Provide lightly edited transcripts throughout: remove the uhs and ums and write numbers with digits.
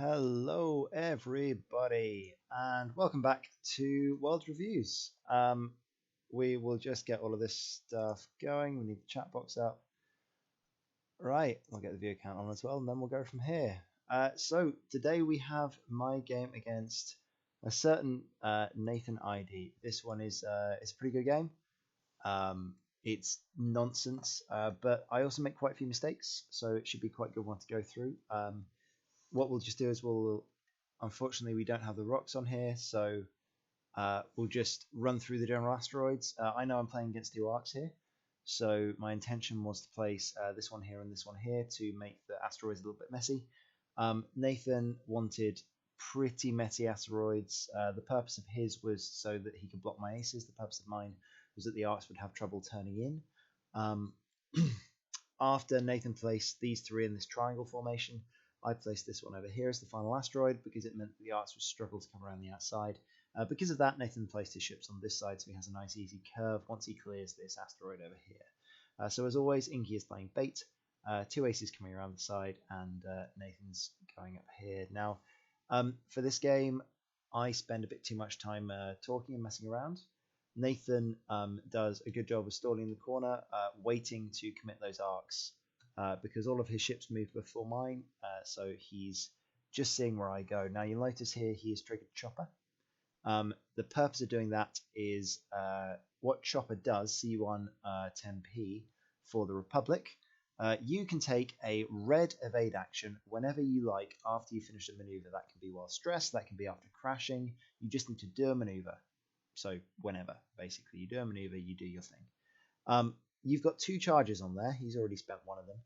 Hello, everybody, and welcome back to World Reviews. We will just get all of this stuff going. We need the chat box up. Right, we'll get the view count on as well, and then we'll go from here. So today we have my game against a certain Nathan Eide. This one is it's a pretty good game. It's nonsense, but I also make quite a few mistakes, so it should be quite a good one to go through. What we'll just do is unfortunately we don't have the rocks on here, so we'll just run through the general asteroids. I know I'm playing against two arcs here, so my intention was to place this one here and this one here to make the asteroids a little bit messy. Nathan wanted pretty messy asteroids. The purpose of his was so that he could block my aces. The purpose of mine was that the arcs would have trouble turning in. After Nathan placed these three in this triangle formation, I placed this one over here as the final asteroid because it meant that the arcs would struggle to come around the outside. Because of that, Nathan placed his ships on this side, so he has a nice easy curve once he clears this asteroid over here. So as always, Inky is playing bait, two aces coming around the side, and Nathan's going up here. Now, for this game, I spend a bit too much time talking and messing around. Nathan does a good job of stalling in the corner, waiting to commit those arcs. Because all of his ships moved before mine, so he's just seeing where I go. Now you'll notice here he has triggered Chopper. The purpose of doing that is what Chopper does, C1 10p for the Republic. You can take a red evade action whenever you like after you finish a maneuver. That can be while stressed, that can be after crashing. You just need to do a maneuver. So whenever, basically, you do a maneuver, you do your thing. You've got two charges on there. He's already spent one of them.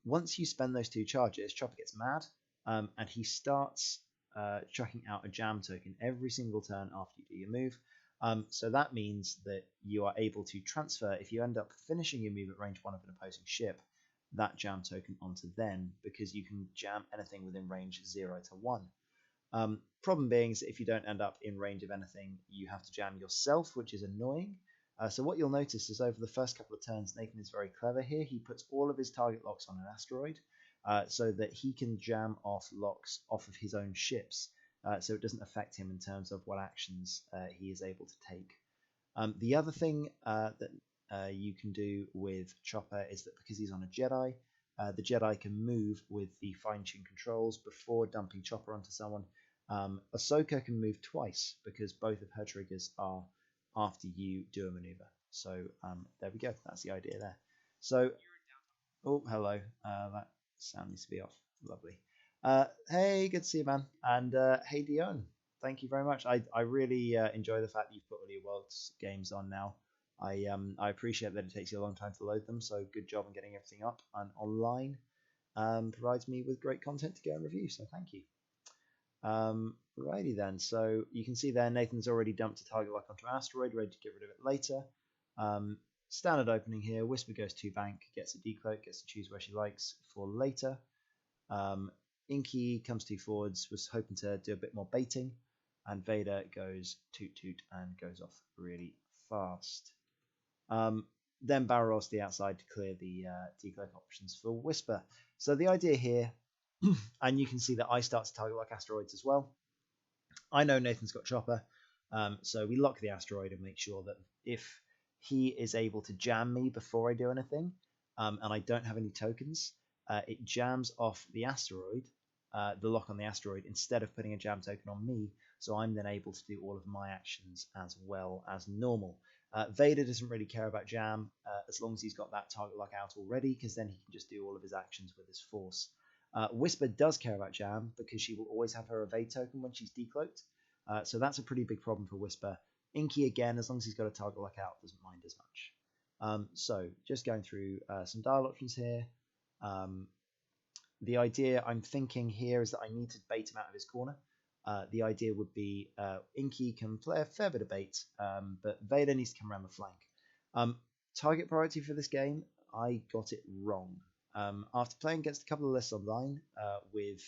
Once you spend those two charges, Chopper gets mad, and he starts chucking out a jam token every single turn after you do your move. So that means that you are able to transfer, if you end up finishing your move at range 1 of an opposing ship, that jam token onto them, because you can jam anything within range 0 to 1. Problem being is that if you don't end up in range of anything, you have to jam yourself, which is annoying. So what you'll notice is over the first couple of turns, Nathan is very clever here. He puts all of his target locks on an asteroid so that he can jam off locks off of his own ships, so it doesn't affect him in terms of what actions he is able to take. The other thing that you can do with Chopper is that because he's on a Jedi, the Jedi can move with the fine-tuned controls before dumping Chopper onto someone. Ahsoka can move twice because both of her triggers are after you do a maneuver. So there we go. That's the idea there. So, oh, hello. That sound needs to be off. Lovely. Hey, good to see you, man. And hey, Dion. Thank you very much. I really enjoy the fact that you've put all your Worlds games on now. I appreciate that it takes you a long time to load them. So good job on getting everything up and online. Provides me with great content to go and review. So thank you. Righty then, so you can see there Nathan's already dumped a target lock onto an asteroid, ready to get rid of it later. Standard opening here, Whisper goes to bank, gets a decloak, gets to choose where she likes for later. Inky comes to forwards, was hoping to do a bit more baiting, and Vader goes toot toot and goes off really fast. Then barrel rolls to the outside to clear the decloak options for Whisper. So the idea here, and you can see that I start to target lock asteroids as well. I know Nathan's got Chopper, so we lock the asteroid and make sure that if he is able to jam me before I do anything, and I don't have any tokens, it jams off the asteroid, the lock on the asteroid, instead of putting a jam token on me, so I'm then able to do all of my actions as well as normal. Vader doesn't really care about jam as long as he's got that target lock out already, because then he can just do all of his actions with his force. Whisper does care about jam because she will always have her evade token when she's decloaked, so that's a pretty big problem for Whisper. Inky, again, as long as he's got a target lock out, doesn't mind as much. So just going through some dial options here. The idea I'm thinking here is that I need to bait him out of his corner. The idea would be Inky can play a fair bit of bait, but Vader needs to come around the flank. Target priority for this game, I got it wrong. After playing against a couple of lists online with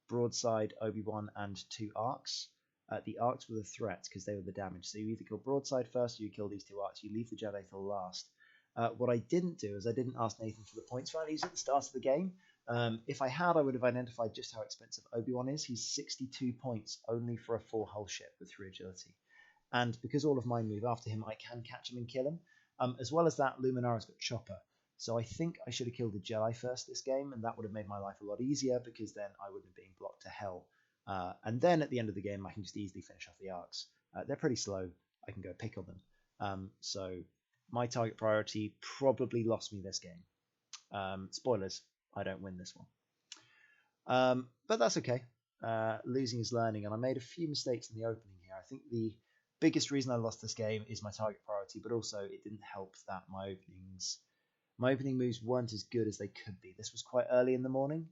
Broadside, Obi-Wan, and two arcs, the arcs were the threat because they were the damage. So you either kill Broadside first or you kill these two arcs. You leave the Jedi till last. What I didn't do is I didn't ask Nathan for the points values at the start of the game If I had, I would have identified just how expensive Obi-Wan is. He's 62 points only for a 4-hull ship with 3 agility. And because all of mine move after him, I can catch him and kill him. As well as that, Luminara's got Chopper. So I think I should have killed the Jedi first this game, and that would have made my life a lot easier, because then I wouldn't have been blocked to hell. And then at the end of the game, I can just easily finish off the arcs. They're pretty slow. I can go pick on them. So my target priority probably lost me this game. Spoilers, I don't win this one. But that's okay. Losing is learning, and I made a few mistakes in the opening here. I think the biggest reason I lost this game is my target priority, but also it didn't help that my opening moves weren't as good as they could be. This was quite early in the morning.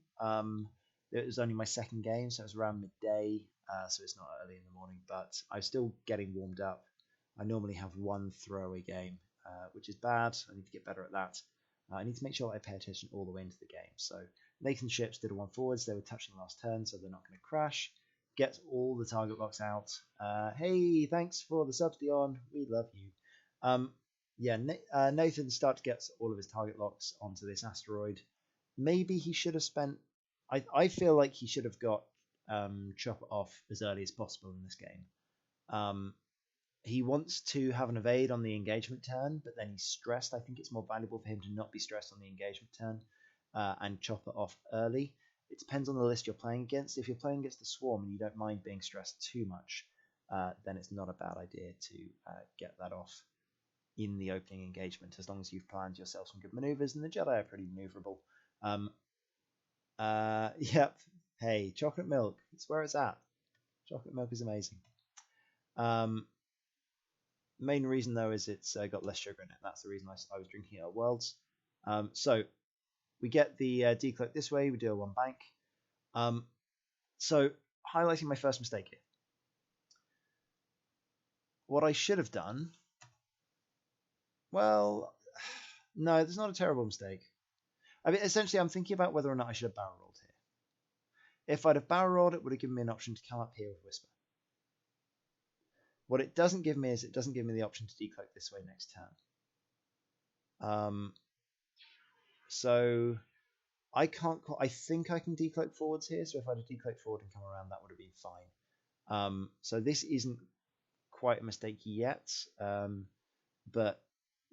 It was only my second game, so it was around midday, so it's not early in the morning, but I was still getting warmed up. I normally have one throwaway game, which is bad. I need to get better at that. I need to make sure that I pay attention all the way into the game. So Nathan's ships did a 1 forwards. They were touching last turn, so they're not going to crash. Gets all the target locks out. Hey, thanks for the subs, Dion. We love you. Nathan started to get all of his target locks onto this asteroid. Maybe he should have spent... I feel like he should have got Chopper off as early as possible in this game. He wants to have an evade on the engagement turn, but then he's stressed. I think it's more valuable for him to not be stressed on the engagement turn and Chopper off early. It depends on the list you're playing against. If you're playing against the Swarm and you don't mind being stressed too much, then it's not a bad idea to get that off in the opening engagement, as long as you've planned yourself some good maneuvers, and the Jedi are pretty maneuverable. Yep. Hey, chocolate milk. It's where it's at. Chocolate milk is amazing. Main reason, though, is it's got less sugar in it. That's the reason I was drinking it at Worlds. So we get the decloak this way. We do a 1 bank. So highlighting my first mistake here. What I should have done... Well, no, there's not a terrible mistake. I mean, essentially, I'm thinking about whether or not I should have barrel rolled here. If I'd have barrel rolled, it would have given me an option to come up here with Whisper. What it doesn't give me is it doesn't give me the option to decloak this way next turn. So I can't. I think I can decloak forwards here. So if I'd have decloaked forward and come around, that would have been fine. So this isn't quite a mistake yet. But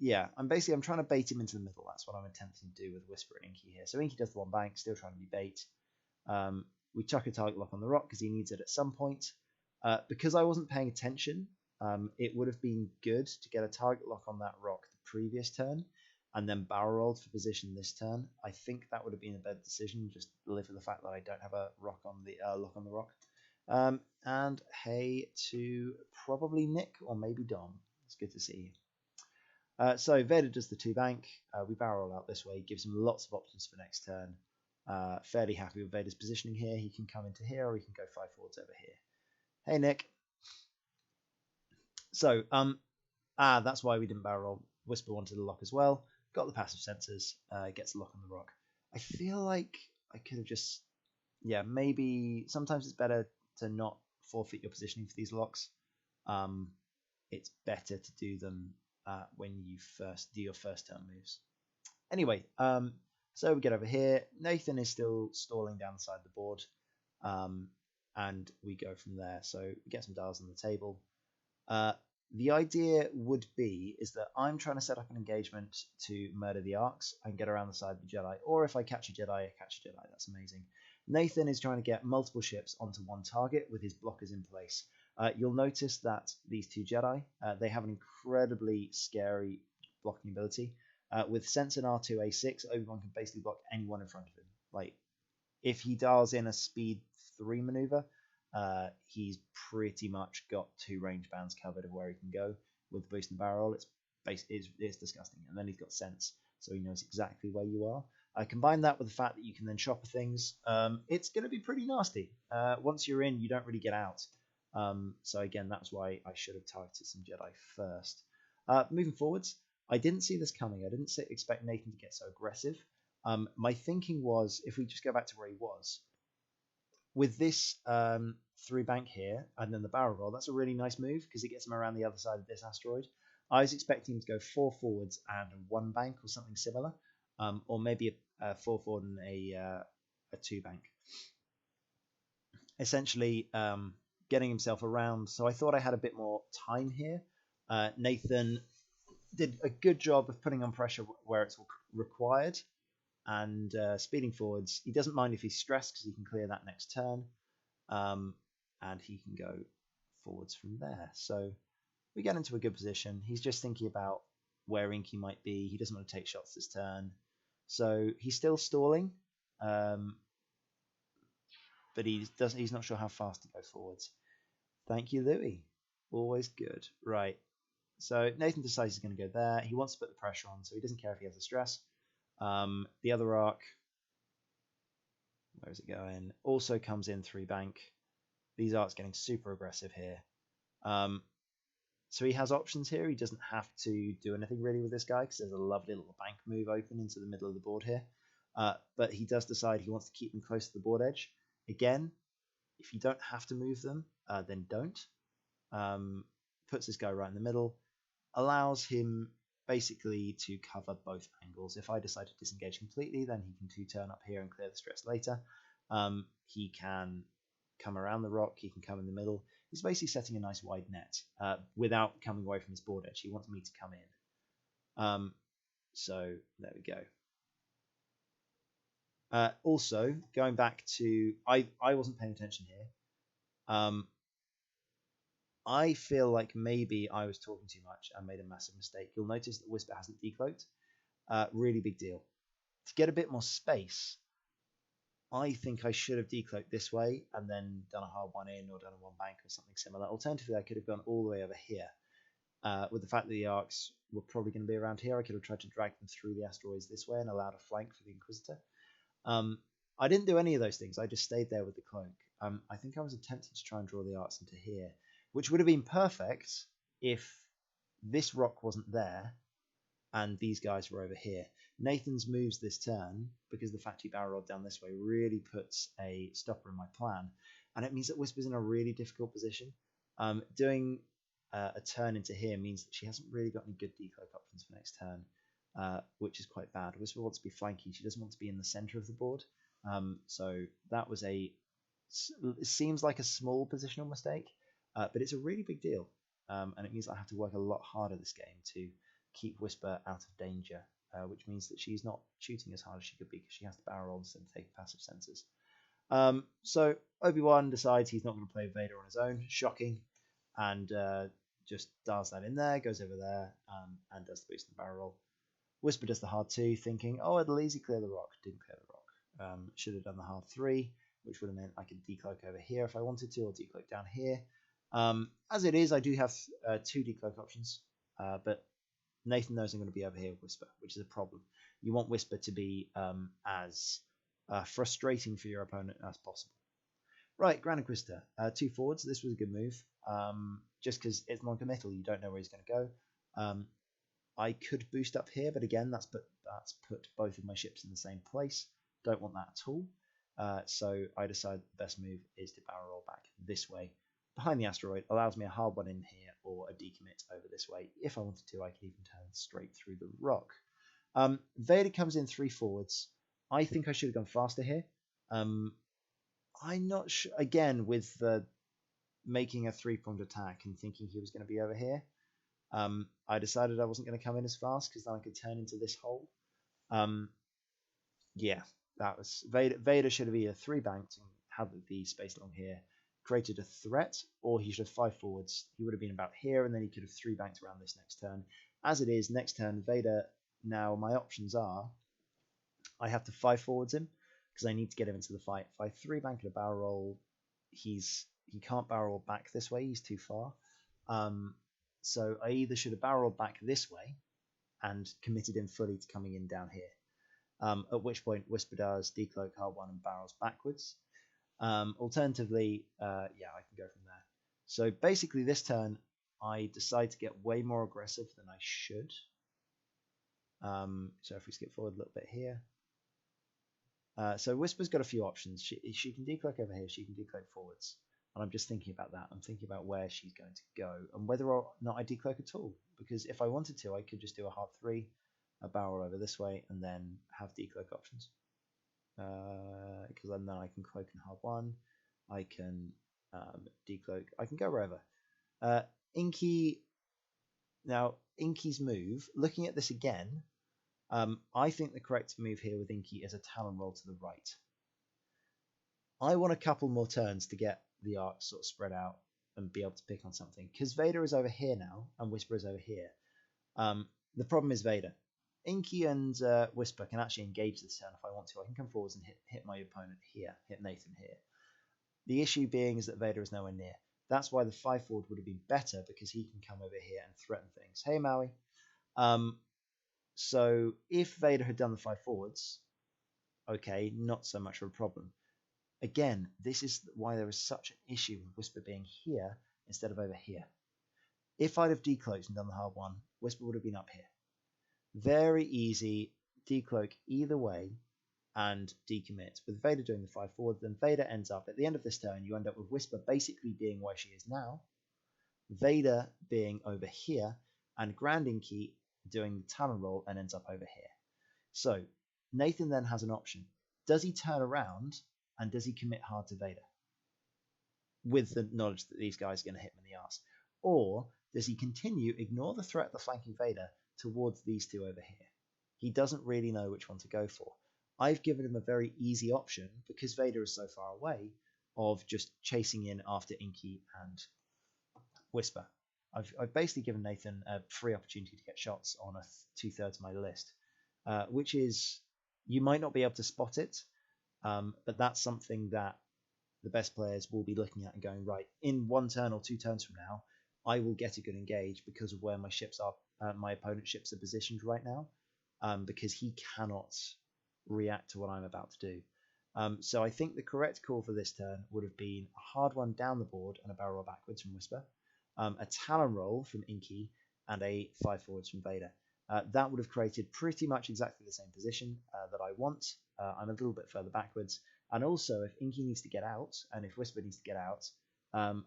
yeah, I'm trying to bait him into the middle. That's what I'm attempting to do with Whisper and Inky here. So Inky does the 1 bank, still trying to be bait. We chuck a target lock on the rock because he needs it at some point. Because I wasn't paying attention, it would have been good to get a target lock on that rock the previous turn and then barrel rolled for position this turn. I think that would have been a better decision, just live with the fact that I don't have a rock on the lock on the rock. And hey to probably Nick or maybe Dom. It's good to see you. So Vader does the 2 bank. We barrel out this way, gives him lots of options for next turn. Fairly happy with Vader's positioning here. He can come into here or he can go 5 forwards over here. Hey Nick. So that's why we didn't barrel roll. Whisper wanted the lock as well. Got the passive sensors. Gets the lock on the rock. I feel like I could have just... Yeah, maybe sometimes it's better to not forfeit your positioning for these locks. It's better to do them when you first do your first turn moves. Anyway, so we get over here. Nathan is still stalling down the side of the board. And we go from there. So we get some dials on the table. The idea would be is that I'm trying to set up an engagement to murder the arcs and get around the side of the Jedi. Or if I catch a Jedi, I catch a Jedi. That's amazing. Nathan is trying to get multiple ships onto one target with his blockers in place. You'll notice that these 2 Jedi, they have an incredibly scary blocking ability. With Sense and R2A6, Obi-Wan can basically block anyone in front of him. Like, if he dials in a speed 3 maneuver, he's pretty much got 2 range bands covered of where he can go with the boost and barrel. It's disgusting. And then he's got Sense, so he knows exactly where you are. Combine that with the fact that you can then chopper things. It's going to be pretty nasty. Once you're in, you don't really get out. So again, that's why I should have targeted some Jedi first. Moving forwards, I didn't see this coming. I didn't expect Nathan to get so aggressive. My thinking was, if we just go back to where he was, with this 3 bank here and then the barrel roll, that's a really nice move because it gets him around the other side of this asteroid. I was expecting him to go 4 forwards and 1 bank or something similar, or maybe a 4 forward and a a 2-bank. Essentially getting himself around. So I thought I had a bit more time here. Nathan did a good job of putting on pressure where it's required and speeding forwards. He doesn't mind if he's stressed because he can clear that next turn, and he can go forwards from there. So we get into a good position. He's just thinking about where Inky might be. He doesn't want to take shots this turn. So he's still stalling, but he's not sure how fast to go forwards. Thank you, Louis. Always good. Right. So Nathan decides he's going to go there. He wants to put the pressure on, so he doesn't care if he has the stress. The other arc, where is it going? Also comes in 3-bank. These arcs getting super aggressive here. So he has options here. He doesn't have to do anything really with this guy because there's a lovely little bank move open into the middle of the board here. But he does decide he wants to keep them close to the board edge. Again, if you don't have to move them, then don't. Puts this guy right in the middle. Allows him basically to cover both angles. If I decide to disengage completely, then he can 2-turn up here and clear the stress later. He can come around the rock. He can come in the middle. He's basically setting a nice wide net without coming away from his board edge. He wants me to come in. So there we go. Also, going back to... I wasn't paying attention here. I feel like maybe I was talking too much and made a massive mistake. You'll notice that Whisper hasn't decloaked. Really big deal. To get a bit more space, I think I should have decloaked this way and then done a hard one in or done a 1-bank or something similar. Alternatively, I could have gone all the way over here. With the fact that the arcs were probably going to be around here, I could have tried to drag them through the asteroids this way and allowed a flank for the Inquisitor. I didn't do any of those things. I just stayed there with the cloak. I think I was attempting to try and draw the arcs into here, which would have been perfect if this rock wasn't there and these guys were over here. Nathan's moves this turn, because the fact he barrel rolled down this way, really puts a stopper in my plan. And it means that Whisper's in a really difficult position. Doing a turn into here means that she hasn't really got any good decloak options for next turn, which is quite bad. Whisper wants to be flanky. She doesn't want to be in the center of the board. So that was it seems like a small positional mistake, but it's a really big deal. And it means I have to work a lot harder this game to keep Whisper out of danger, which means that she's not shooting as hard as she could be because she has to barrel roll instead of take passive sensors. So Obi-Wan decides he's not going to play Vader on his own, shocking, and just dials that in there, goes over there, and does the boost in the barrel roll. Whisper does the hard 2, thinking, oh, it'll easy clear the rock. Didn't clear the rock. Should have done the hard 3, which would have meant I could decloak over here if I wanted to, or decloak down here. As it is, I do have 2 decloak options, but Nathan knows I'm going to be over here with Whisper, which is a problem. You want Whisper to be as frustrating for your opponent as possible. Right, Grand Inquisitor, 2 forwards. This was a good move, just because it's non-committal. You don't know where he's going to go. I could boost up here, but again, that's put both of my ships in the same place. Don't want that at all. So I decided the best move is to barrel roll back this way behind the asteroid. Allows me a hard one in here or a decommit over this way. If I wanted to, I could even turn straight through the rock. Vader comes in 3 forwards. I think I should have gone faster here. I'm not sure. Again, with the making a 3-pronged attack and thinking he was going to be over here, I decided I wasn't going to come in as fast because then I could turn into this hole. Yeah, that was Vader should have either 3-banked and had the space along here, created a threat, or he should have 5 forwards. He would have been about here, and then he could have 3-banked around this next turn. As it is, next turn, Vader, now my options are, I have to 5 forwards him, because I need to get him into the fight. If I 3-bank at a barrel roll, he can't barrel roll back this way, he's too far. So I either should have barrel rolled back this way, and committed him fully to coming in down here. At which point Whisper does decloak hard 1 and barrels backwards. Alternatively, yeah, I can go from there. So basically this turn, I decide to get way more aggressive than I should. So if we skip forward a little bit here. So Whisper's got a few options. She can decloak over here, she can decloak forwards. And I'm just thinking about that. I'm thinking about where she's going to go and whether or not I decloak at all. Because if I wanted to, I could just do a hard 3, a barrel over this way, and then have decloak options. because then I can cloak and hard one. I can decloak. I can go wherever. Inky. Now, Inky's move. Looking at this again, I think the correct move here with Inky is a Talon roll to the right. I want a couple more turns to get the arc sort of spread out and be able to pick on something. Because Vader is over here now, and Whisper is over here. The problem is Vader. Inky and Whisper can actually engage this turn if I want to. I can come forwards and hit my opponent here, hit Nathan here. The issue being is that Vader is nowhere near. That's why the 5 forward would have been better, because he can come over here and threaten things. Hey, Maui. So if Vader had done the 5 forwards, okay, not so much of a problem. Again, this is why there is such an issue with Whisper being here instead of over here. If I'd have decloaked and done the hard one, Whisper would have been up here. Very easy, decloak either way and decommit. With Vader doing the 5 forward, then Vader ends up, at the end of this turn, you end up with Whisper basically being where she is now, Vader being over here, and Grand Inky doing the Talon roll and ends up over here. So Nathan then has an option. Does he turn around and does he commit hard to Vader? With the knowledge that these guys are going to hit him in the arse. Or does he continue, ignore the threat of the flanking Vader, towards these two over here? He doesn't really know which one to go for. I've given him a very easy option, because Vader is so far away, of just chasing in after Inky and Whisper. I've basically given Nathan a free opportunity to get shots on 2/3 of my list, which is, you might not be able to spot it, but that's something that the best players will be looking at and going, right, in 1 turn or 2 turns from now, I will get a good engage because of where my ships are, my opponent's ships are positioned right now, because he cannot react to what I'm about to do. So I think the correct call for this turn would have been a hard one down the board and a barrel roll backwards from Whisper, a Talon roll from Inky, and a 5 forwards from Vader. That would have created pretty much exactly the same position that I want. I'm a little bit further backwards. And also, if Inky needs to get out, and if Whisper needs to get out,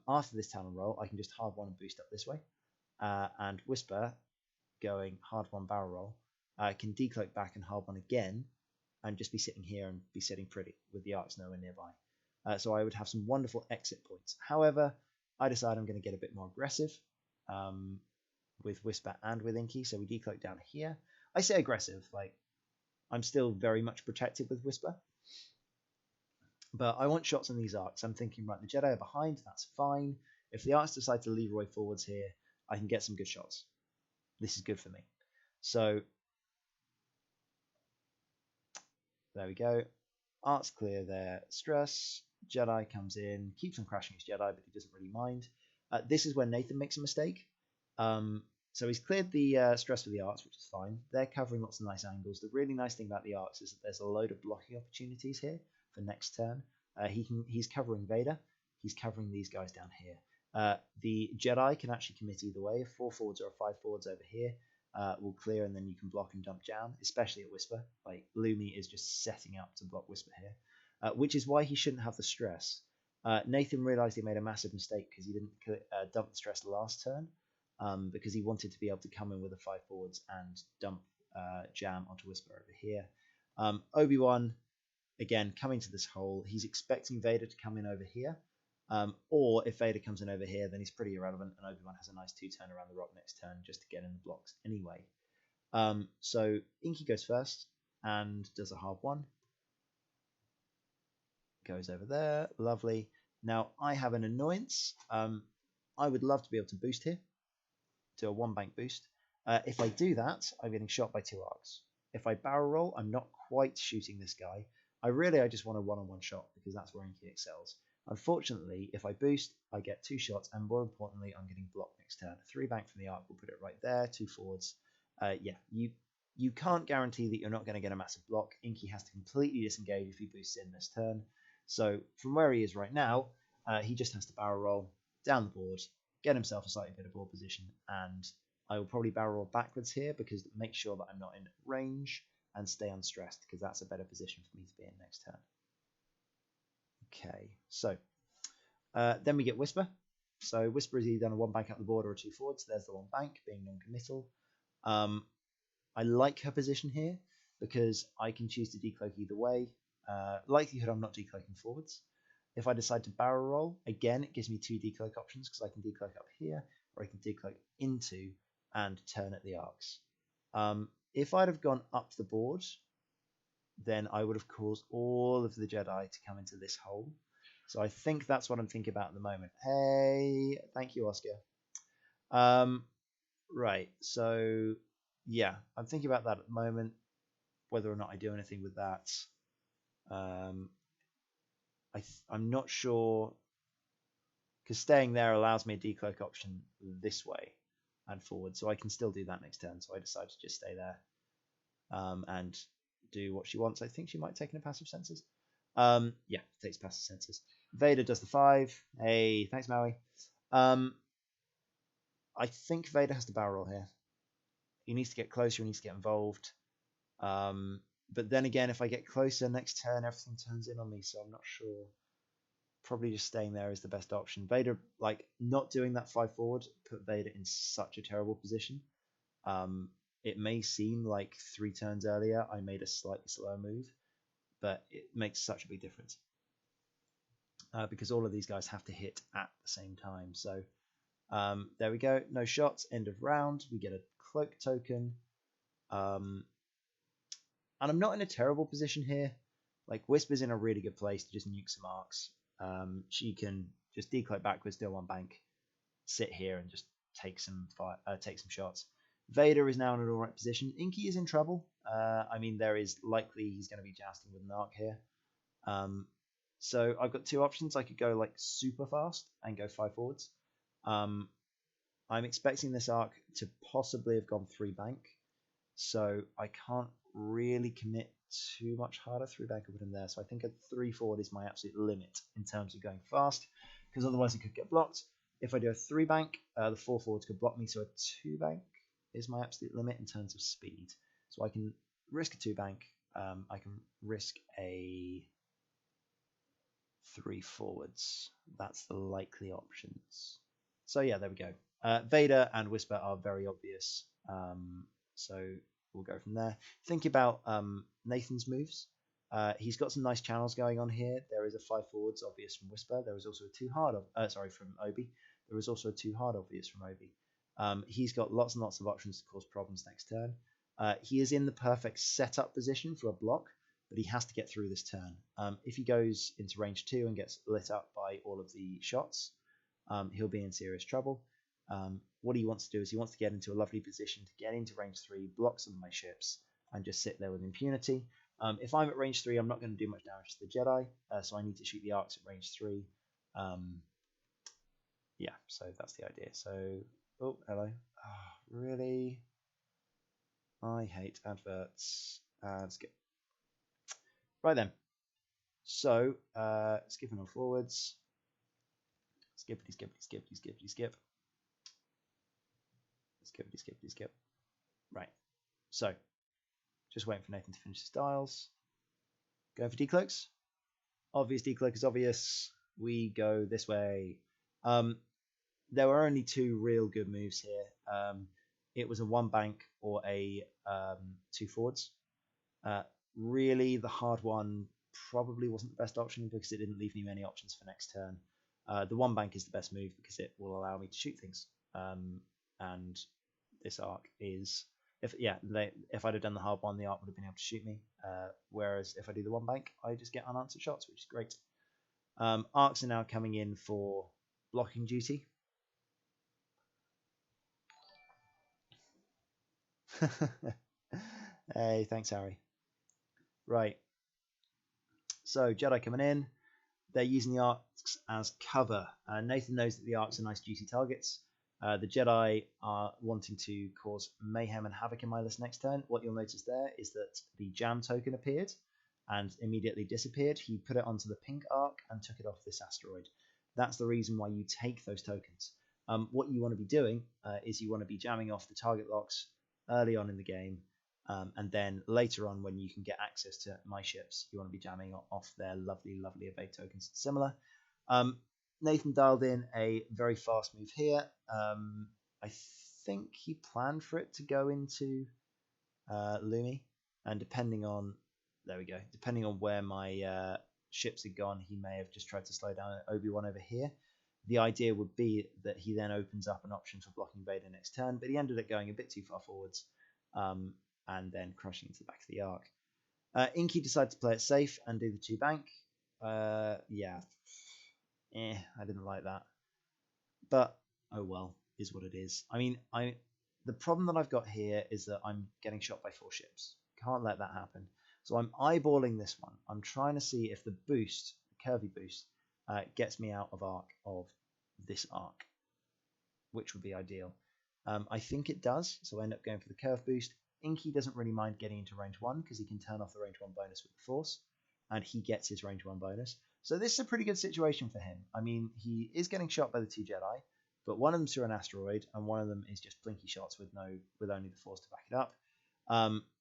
after this Talon roll, I can just hard one and boost up this way. And Whisper, going hard one barrel roll, can decloak back and hard one again, and just be sitting here and be sitting pretty with the arcs nowhere nearby. So I would have some wonderful exit points. However, I decide I'm going to get a bit more aggressive with Whisper and with Inky, so we decloak down here. I say aggressive, like, I'm still very much protected with Whisper, but I want shots on these arcs. I'm thinking, right, the Jedi are behind, that's fine. If the arcs decide to leroy forwards here, I can get some good shots. This is good for me. So there we go. Arcs clear their stress. Jedi comes in, keeps on crashing his Jedi, but he doesn't really mind. This is where Nathan makes a mistake. So he's cleared the stress for the arcs, which is fine. They're covering lots of nice angles. The really nice thing about the arcs is that there's a load of blocking opportunities here for next turn. He's covering Vader. He's covering these guys down here. The Jedi can actually commit either way. If 4 forwards or 5 forwards over here will clear, and then you can block and dump Jam, especially at Whisper. Like, Lumi is just setting up to block Whisper here, which is why he shouldn't have the stress. Nathan realized he made a massive mistake because he didn't dump the stress last turn, because he wanted to be able to come in with the 5 forwards and dump Jam onto Whisper over here. Obi-Wan, again, coming to this hole, he's expecting Vader to come in over here, or if Vader comes in over here, then he's pretty irrelevant, and Obi-Wan has a nice 2-turn around the rock next turn just to get in the blocks anyway. So Inky goes first and does a hard one. Goes over there, lovely. Now I have an annoyance. I would love to be able to boost here, to a 1 bank boost. If I do that, I'm getting shot by 2 arcs. If I barrel roll, I'm not quite shooting this guy. I just want a 1-on-1 shot, because that's where Inky excels. Unfortunately, if I boost, I get 2 shots, and more importantly, I'm getting blocked next turn. 3 bank from the arc will put it right there, 2 forwards. Yeah, you can't guarantee that you're not going to get a massive block. Inky has to completely disengage if he boosts in this turn. So from where he is right now, he just has to barrel roll down the board, get himself a slightly better board position, and I will probably barrel roll backwards here, because make sure that I'm not in range and stay unstressed, because that's a better position for me to be in next turn. Okay, so then we get Whisper. So Whisper has either done a 1 bank up the board or a 2 forwards. There's the 1 bank being non-committal. I like her position here because I can choose to decloak either way. Likelihood I'm not decloaking forwards. If I decide to barrel roll, again, it gives me 2 decloak options because I can decloak up here, or I can decloak into and turn at the arcs. If I'd have gone up the board, then I would have caused all of the Jedi to come into this hole. So I think that's what I'm thinking about at the moment. Hey, thank you, Oscar. Right, so yeah, I'm thinking about that at the moment, whether or not I do anything with that. I'm not sure, because staying there allows me a decloak option this way and forward, so I can still do that next turn. So I decide to just stay there and do what she wants. I think she might take in a passive senses. Yeah, takes passive senses. Vader does the 5. Hey, thanks, Maui. I think Vader has to barrel roll here. He needs to get closer. He needs to get involved. But then again, if I get closer next turn, everything turns in on me, so I'm not sure. Probably just staying there is the best option. Vader, like, not doing that 5 forward put Vader in such a terrible position. It may seem like 3 turns earlier I made a slightly slower move, but it makes such a big difference. Because all of these guys have to hit at the same time. So there we go. No shots. End of round. We get a cloak token. And I'm not in a terrible position here. Like, Whisper's in a really good place to just nuke some arcs. She can just decloak backwards, deal 1 bank, sit here and just take some shots. Vader is now in an alright position. Inky is in trouble. I mean, there is likely he's going to be jousting with an arc here. So I've got 2 options. I could go like super fast and go 5 forwards. I'm expecting this arc to possibly have gone 3 bank. So I can't really commit too much harder. 3 bank, I put him there. So I think a 3 forward is my absolute limit in terms of going fast, because otherwise it could get blocked. If I do a 3 bank, the 4 forwards could block me. So a 2 bank is my absolute limit in terms of speed. So I can risk a 2 bank. I can risk a 3 forwards. That's the likely options. So yeah, there we go. Vader and Whisper are very obvious. So we'll go from there. Think about Nathan's moves. He's got some nice channels going on here. There is a 5 forwards obvious from Whisper. There is also a 2 hard from Obi. There is also a 2 hard obvious from Obi. He's got lots and lots of options to cause problems next turn. He is in the perfect setup position for a block, but he has to get through this turn. If he goes into range 2 and gets lit up by all of the shots, he'll be in serious trouble. What he wants to do is he wants to get into a lovely position to get into range 3, block some of my ships, and just sit there with impunity. If I'm at range 3, I'm not going to do much damage to the Jedi, so I need to shoot the arcs at range 3. Yeah, so that's the idea. So, oh, hello. Oh, really? I hate adverts. Skip. Right then. So, skipping on forwards. Skippity, skippity, skippity, skippity, skip. Skippity, skippity, skip. Right. So, just waiting for Nathan to finish his dials. Going for decloaks. Obvious decloak is obvious. We go this way. There were only 2 real good moves here. It was a 1 bank or a 2 forwards. Really, the hard one probably wasn't the best option because it didn't leave me many options for next turn. The 1 bank is the best move because it will allow me to shoot things. And this arc is, if I'd have done the hard one, the arc would have been able to shoot me. Whereas if I do the 1 bank, I just get unanswered shots, which is great. Arcs are now coming in for blocking duty. Hey, thanks, Harry. Right. So Jedi coming in. They're using the arcs as cover. Nathan knows that the arcs are nice juicy targets. The Jedi are wanting to cause mayhem and havoc in my list next turn. What you'll notice there is that the jam token appeared and immediately disappeared. He put it onto the pink arc and took it off this asteroid. That's the reason why you take those tokens. What you want to be doing is you want to be jamming off the target locks early on in the game, and then later on when you can get access to my ships, you want to be jamming off their lovely, lovely evade tokens. Similar. Nathan dialed in a very fast move here. I think he planned for it to go into Lumi, and depending on there we go. Depending on where my ships had gone, he may have just tried to slow down Obi-Wan over here. The idea would be that he then opens up an option for blocking Vader next turn, but he ended up going a bit too far forwards and then crashing into the back of the Ark. Inky decided to play it safe and do the 2 bank. Yeah, I didn't like that. But, oh well, is what it is. I mean, the problem that I've got here is that I'm getting shot by 4 ships. Can't let that happen. So I'm eyeballing this one. I'm trying to see if the boost, the curvy boost, gets me out of this arc, which would be ideal. I think it does, so I end up going for the curve boost. Inky doesn't really mind getting into range 1 because he can turn off the range 1 bonus with the Force, and he gets his range 1 bonus. So this is a pretty good situation for him. I mean, he is getting shot by the 2 Jedi, but one of them's through an asteroid, and one of them is just blinky shots with only the Force to back it up.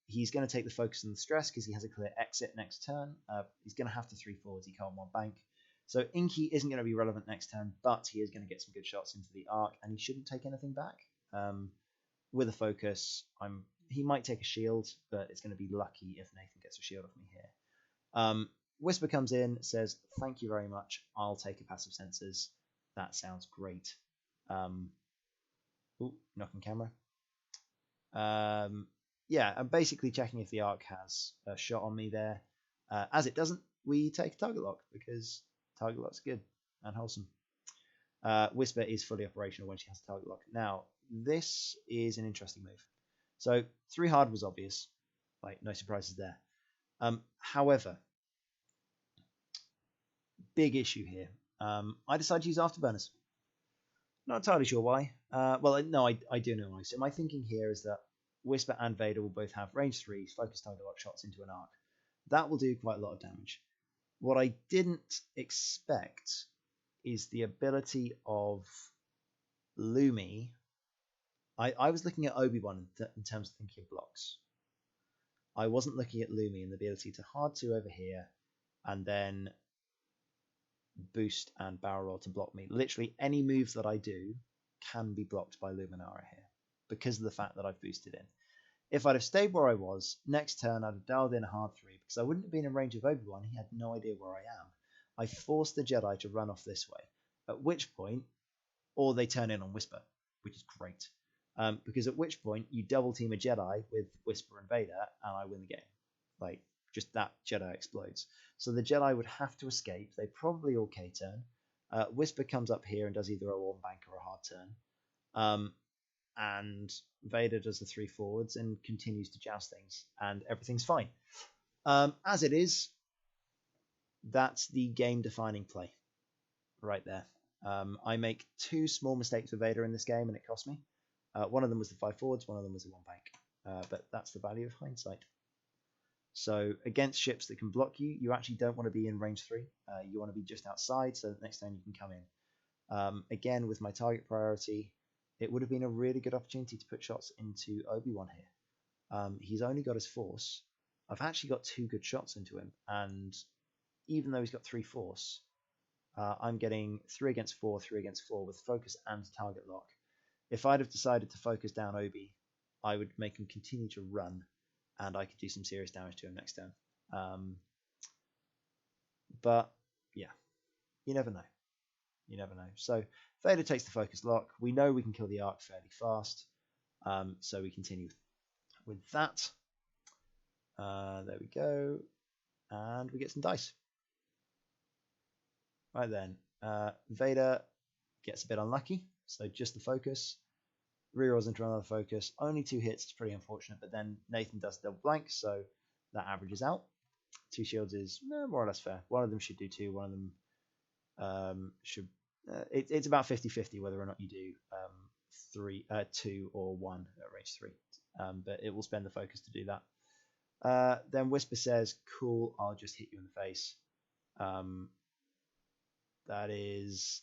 He's going to take the focus and the stress because he has a clear exit next turn. He's going to have to 3 forwards. He can't 1 bank. So Inky isn't going to be relevant next turn, but he is going to get some good shots into the arc, and he shouldn't take anything back. With a focus, he might take a shield, but it's going to be lucky if Nathan gets a shield off me here. Whisper comes in, says, "Thank you very much. I'll take a passive sensors. That sounds great." Ooh, knocking camera. Yeah, I'm basically checking if the arc has a shot on me there. As it doesn't, we take a target lock because target lock's good and wholesome. Whisper is fully operational when she has a target lock. Now, this is an interesting move. So 3 hard was obvious, like no surprises there. However, big issue here. I decided to use afterburners. Not entirely sure why. Well, no, I do know why. So my thinking here is that Whisper and Vader will both have range 3 focus target lock shots into an arc. That will do quite a lot of damage. What I didn't expect is the ability of Lumi. I was looking at Obi-Wan in terms of thinking of blocks. I wasn't looking at Lumi and the ability to hard 2 over here and then boost and barrel roll to block me. Literally any move that I do can be blocked by Luminara here because of the fact that I've boosted in. If I'd have stayed where I was, next turn I'd have dialed in a hard 3 because I wouldn't have been in range of Obi-Wan. He had no idea where I am. I forced the Jedi to run off this way, at which point, or they turn in on Whisper, which is great. Because at which point you double team a Jedi with Whisper and Vader and I win the game. Like, just that Jedi explodes. So the Jedi would have to escape. They probably all K-turn. Whisper comes up here and does either a 1 bank or a hard turn. And Vader does the 3 forwards and continues to joust things. And everything's fine. As it is, that's the game-defining play. Right there. I make 2 small mistakes with Vader in this game and it cost me. One of them was the 5 forwards, one of them was the 1 bank. But that's the value of hindsight. So against ships that can block you, you actually don't want to be in range 3. You want to be just outside so that next time you can come in. Again, with my target priority, it would have been a really good opportunity to put shots into Obi-Wan here. He's only got his Force. I've actually got 2 good shots into him. And even though he's got 3 Force, I'm getting 3 against 4, 3 against 4 with focus and target lock. If I'd have decided to focus down Obi, I would make him continue to run and I could do some serious damage to him next turn. But yeah, you never know. You never know. So Vader takes the focus lock. We know we can kill the arc fairly fast. So we continue with that. There we go. And we get some dice. Right then. Vader gets a bit unlucky. So just the focus. Rerolls into another focus. Only 2 hits. It's pretty unfortunate. But then Nathan does double blank. So that averages out. 2 shields is more or less fair. One of them should do 2. One of them should... it's about 50-50 whether or not you do 2 or 1 at range 3. But it will spend the focus to do that. Then Whisper says, "Cool, I'll just hit you in the face." That is...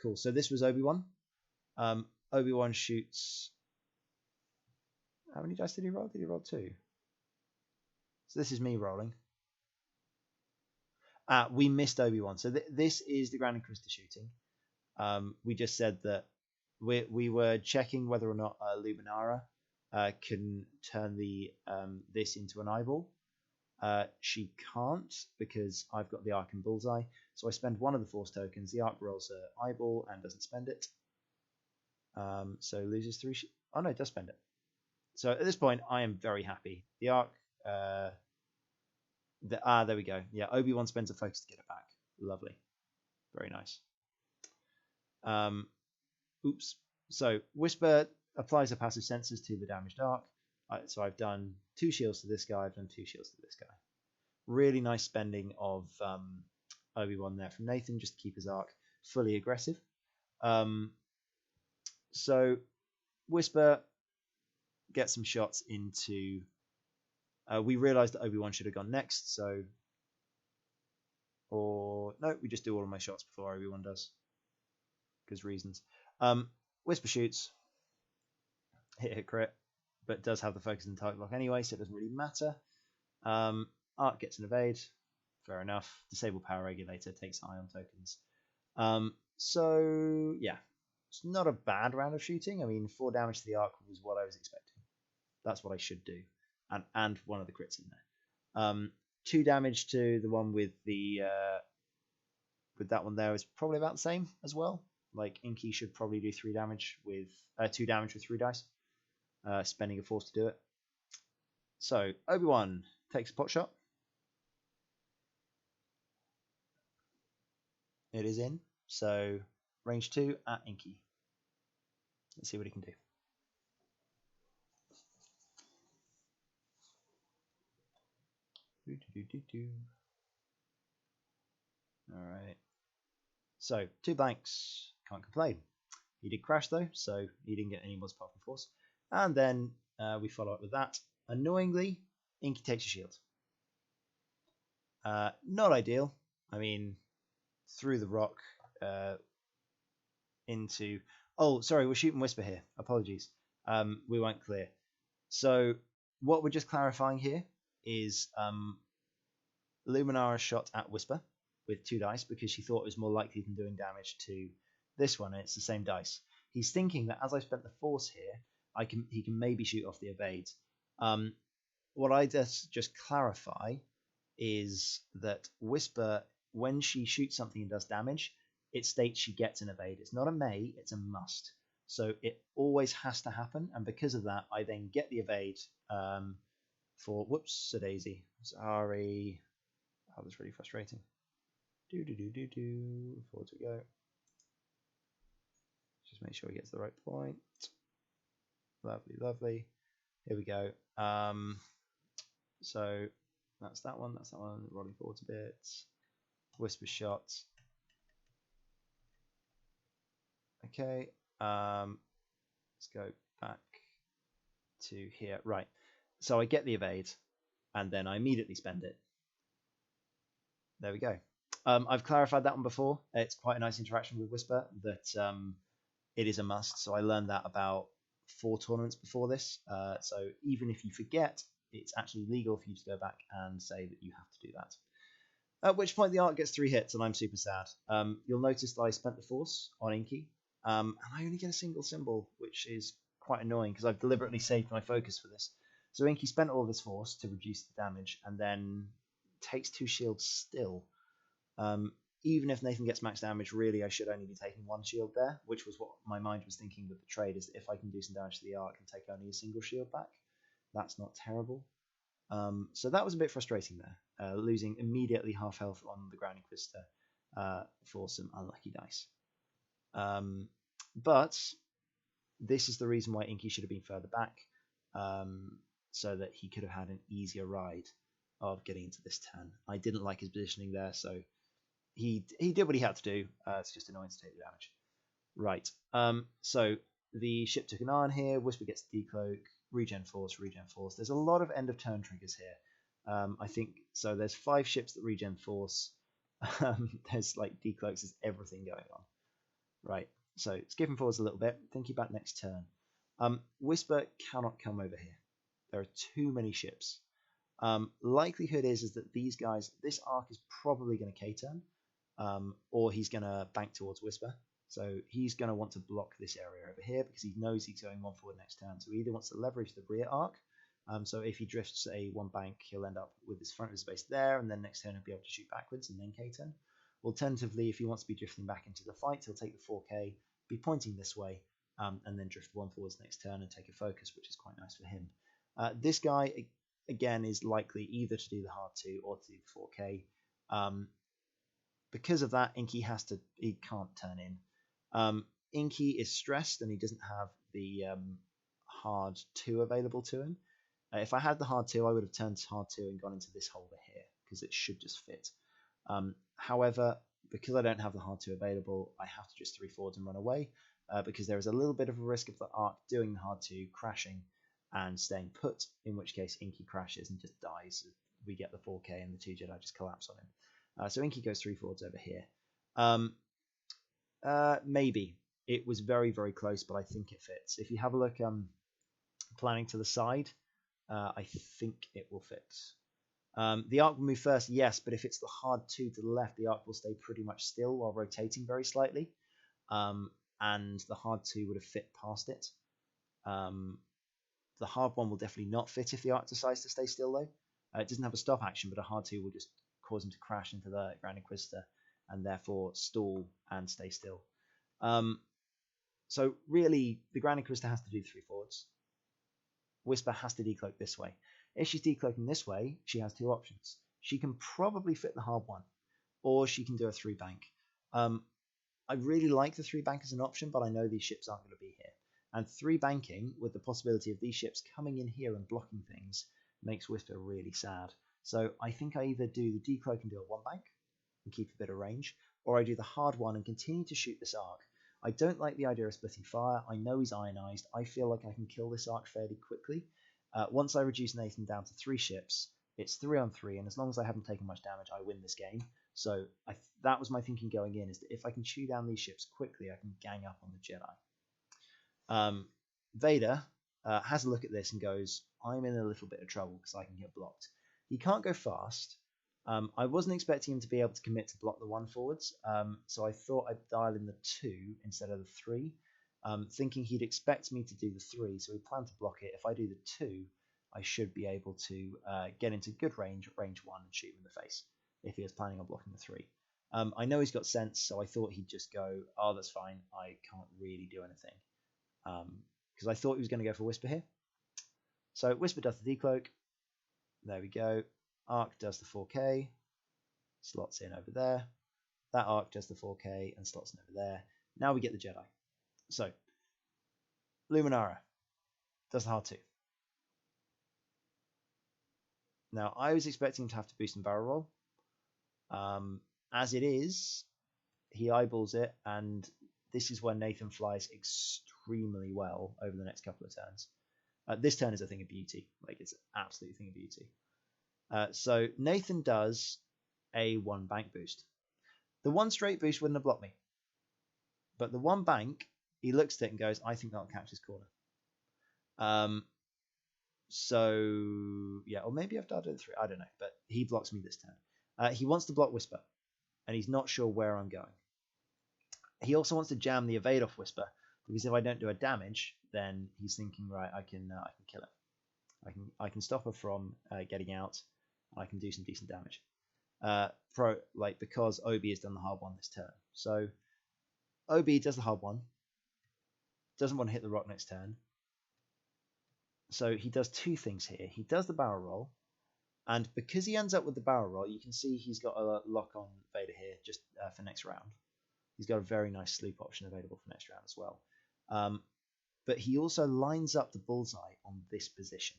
cool. So this was Obi-Wan. Obi-Wan shoots... How many dice did he roll? Did he roll 2? So this is me rolling. We missed Obi-Wan. So this is the Grand Inquisitor shooting. We just said that we were checking whether or not Luminara can turn this into an eyeball. She can't because I've got the arc and bullseye. So I spend one of the force tokens. The arc rolls her eyeball and doesn't spend it. So loses 3. Oh no, it does spend it. So at this point, I am very happy. The arc. There we go. Yeah, Obi-Wan spends a focus to get it back. Lovely. Very nice. Oops. So Whisper applies her passive sensors to the damaged arc. So I've done 2 shields to this guy. I've done 2 shields to this guy. Really nice spending of Obi-Wan there from Nathan just to keep his arc fully aggressive. So Whisper gets some shots into... we realised that Obi-Wan should have gone next, so... Or... No, we just do all of my shots before Obi-Wan does. Because reasons. Whisper shoots. Hit crit. But does have the focus and target lock anyway, so it doesn't really matter. Arc gets an evade. Fair enough. Disable power regulator. Takes ion tokens. So, yeah. It's not a bad round of shooting. I mean, 4 damage to the arc was what I was expecting. That's what I should do. And one of the crits in there. 2 damage to the one with the... with that one there is probably about the same as well. Like, Inky should probably do 3 damage with... 2 damage with 3 dice. Spending a force to do it. So, Obi-Wan takes a pot shot. It is in. So, range 2 at Inky. Let's see what he can do. Alright. So, 2 blanks. Can't complain. He did crash though, so he didn't get any more apart from force. And then we follow up with that. Annoyingly, Inky takes a shield. Not ideal. I mean, through the rock into... Oh, sorry, we're shooting Whisper here. Apologies. We weren't clear. So what we're just clarifying here is Luminara shot at Whisper with 2 dice because she thought it was more likely than doing damage to this one, and it's the same dice. He's thinking that as I spent the force here, he can maybe shoot off the evade. What I just clarify is that Whisper, when she shoots something and does damage, it states she gets an evade. It's not a may, it's a must. So it always has to happen, and because of that, I then get the evade for... Whoops, a daisy. Sorry. Oh, that's really frustrating. Forward we go. Just make sure he gets the right point. Lovely, lovely. Here we go. So that's that one. That's that one. Rolling forward a bit. Whisper shot. Okay. Let's go back to here. Right. So I get the evade, and then I immediately spend it. There we go. I've clarified that one before. It's quite a nice interaction with Whisper that it is a must. So I learned that about 4 tournaments before this. So even if you forget, it's actually legal for you to go back and say that you have to do that. At which point the arc gets 3 hits, and I'm super sad. You'll notice that I spent the force on Inky, and I only get a single symbol, which is quite annoying because I've deliberately saved my focus for this. So Inky spent all of his force to reduce the damage, and then takes 2 shields still. Even if Nathan gets max damage, really I should only be taking 1 shield there, which was what my mind was thinking with the trade, is that if I can do some damage to the arc and take only a single shield back, that's not terrible. So that was a bit frustrating there, losing immediately half health on the Ground Inquisitor for some unlucky dice. But this is the reason why Inky should have been further back, so that he could have had an easier ride of getting into this turn. I didn't like his positioning there, so he did what he had to do. It's just annoying to take the damage. Right. So the ship took an iron here. Whisper gets decloak. Regen force, regen force. There's a lot of end of turn triggers here. I think so. There's 5 ships that regen force. There's like decloaks. There's everything going on. Right. So skipping forwards a little bit. Thinking about next turn. Whisper cannot come over here. There are too many ships. Likelihood is that these guys, this arc is probably going to K-turn, or he's going to bank towards Whisper. So he's going to want to block this area over here because he knows he's going 1 forward next turn. So he either wants to leverage the rear arc So if he drifts a one bank, he'll end up with his front of his base there, and then next turn he'll be able to shoot backwards and then K-turn. Alternatively, if he wants to be drifting back into the fight, he'll take the 4K, be pointing this way, and then drift one forwards next turn and take a focus, which is quite nice for him. This guy, again, is likely either to do the hard 2 or to do the 4K. Because of that, Inky he can't turn in. Inky is stressed and he doesn't have the hard 2 available to him. If I had the hard 2, I would have turned to hard 2 and gone into this hole here, because it should just fit. However, because I don't have the hard 2 available, I have to just 3 forwards and run away, because there is a little bit of a risk of the Ark doing the hard 2, crashing, and staying put, in which case Inky crashes and just dies. We get the 4K and the 2 Jedi just collapse on him. So Inky goes 3 forwards over here. Maybe. It was very, very close, but I think it fits. If you have a look planning to the side, I think it will fit. The Ark will move first, yes, but if it's the hard 2 to the left, the Ark will stay pretty much still while rotating very slightly, and the hard 2 would have fit past it. The hard 1 will definitely not fit if the Ark decides to stay still, though. It doesn't have a stop action, but a hard 2 will just cause him to crash into the Grand Inquisitor and therefore stall and stay still. So really, the Grand Inquisitor has to do 3 forwards. Whisper has to decloak this way. If she's decloaking this way, she has 2 options. She can probably fit the hard 1, or she can do a 3 bank. I really like the 3 bank as an option, but I know these ships aren't going to be here. And 3 banking, with the possibility of these ships coming in here and blocking things, makes Whisper really sad. So I think I either do the decloak and do a 1 bank, and keep a bit of range, or I do the hard 1 and continue to shoot this Ark. I don't like the idea of splitting fire. I know he's ionized. I feel like I can kill this Ark fairly quickly. Once I reduce Nathan down to 3 ships, it's 3 on 3, and as long as I haven't taken much damage, I win this game. So that was my thinking going in, is that if I can chew down these ships quickly, I can gang up on the Jedi. Vader has a look at this and goes, I'm in a little bit of trouble because I can get blocked. He can't go fast. I wasn't expecting him to be able to commit to block the 1 forwards, so I thought I'd dial in the 2 instead of the 3, thinking he'd expect me to do the 3, so he planned to block it. If I do the 2, I should be able to get into good range, range 1, and shoot him in the face, if he was planning on blocking the 3. I know he's got sense, so I thought he'd just go, oh, that's fine, I can't really do anything, because I thought he was going to go for Whisper here. So Whisper does the decloak. There we go. Ark does the 4K, slots in over there. That Ark does the 4K and slots in over there. Now we get the Jedi. So, Luminara does the hard 2. Now, I was expecting him to have to boost and barrel roll. As it is, he eyeballs it, and this is where Nathan flies extremely well over the next couple of turns. This turn is a thing of beauty. Like, it's an absolute thing of beauty. So Nathan does a 1 bank boost. The 1 straight boost wouldn't have blocked me. But the 1 bank, he looks at it and goes, I think that'll catch his corner. So, yeah, or maybe I've dialed in 3. I don't know, but he blocks me this turn. He wants to block Whisper, and he's not sure where I'm going. He also wants to jam the evade off Whisper, because if I don't do a damage, then he's thinking, right, I can kill him. I can stop her from getting out. I can do some decent damage. Because Obi has done the hard 1 this turn. So Obi does the hard 1. Doesn't want to hit the rock next turn. So he does 2 things here. He does the barrel roll, and because he ends up with the barrel roll, you can see he's got a lock on Vader here just for next round. He's got a very nice sloop option available for next round as well. But he also lines up the bullseye on this position.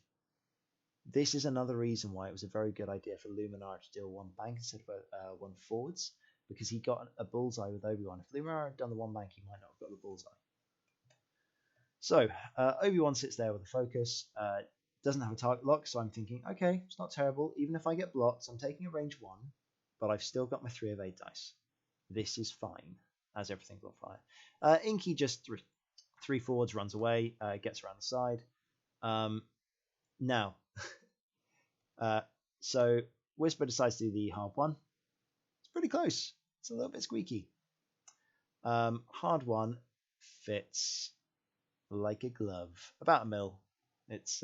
This is another reason why it was a very good idea for Luminara to do a 1 bank instead of 1 forwards, because he got a bullseye with Obi-Wan. If Luminara had done the 1 bank, he might not have got the bullseye. So Obi-Wan sits there with a focus, doesn't have a target lock, so I'm thinking, okay, it's not terrible. Even if I get blocked, I'm taking a range 1, but I've still got my 3 of 8 dice. This is fine, as everything's on fire. Inky just 3 forwards, runs away, gets around the side. Now, so Whisper decides to do the hard 1. It's pretty close. It's a little bit squeaky. Hard 1 fits like a glove, about a mil. It's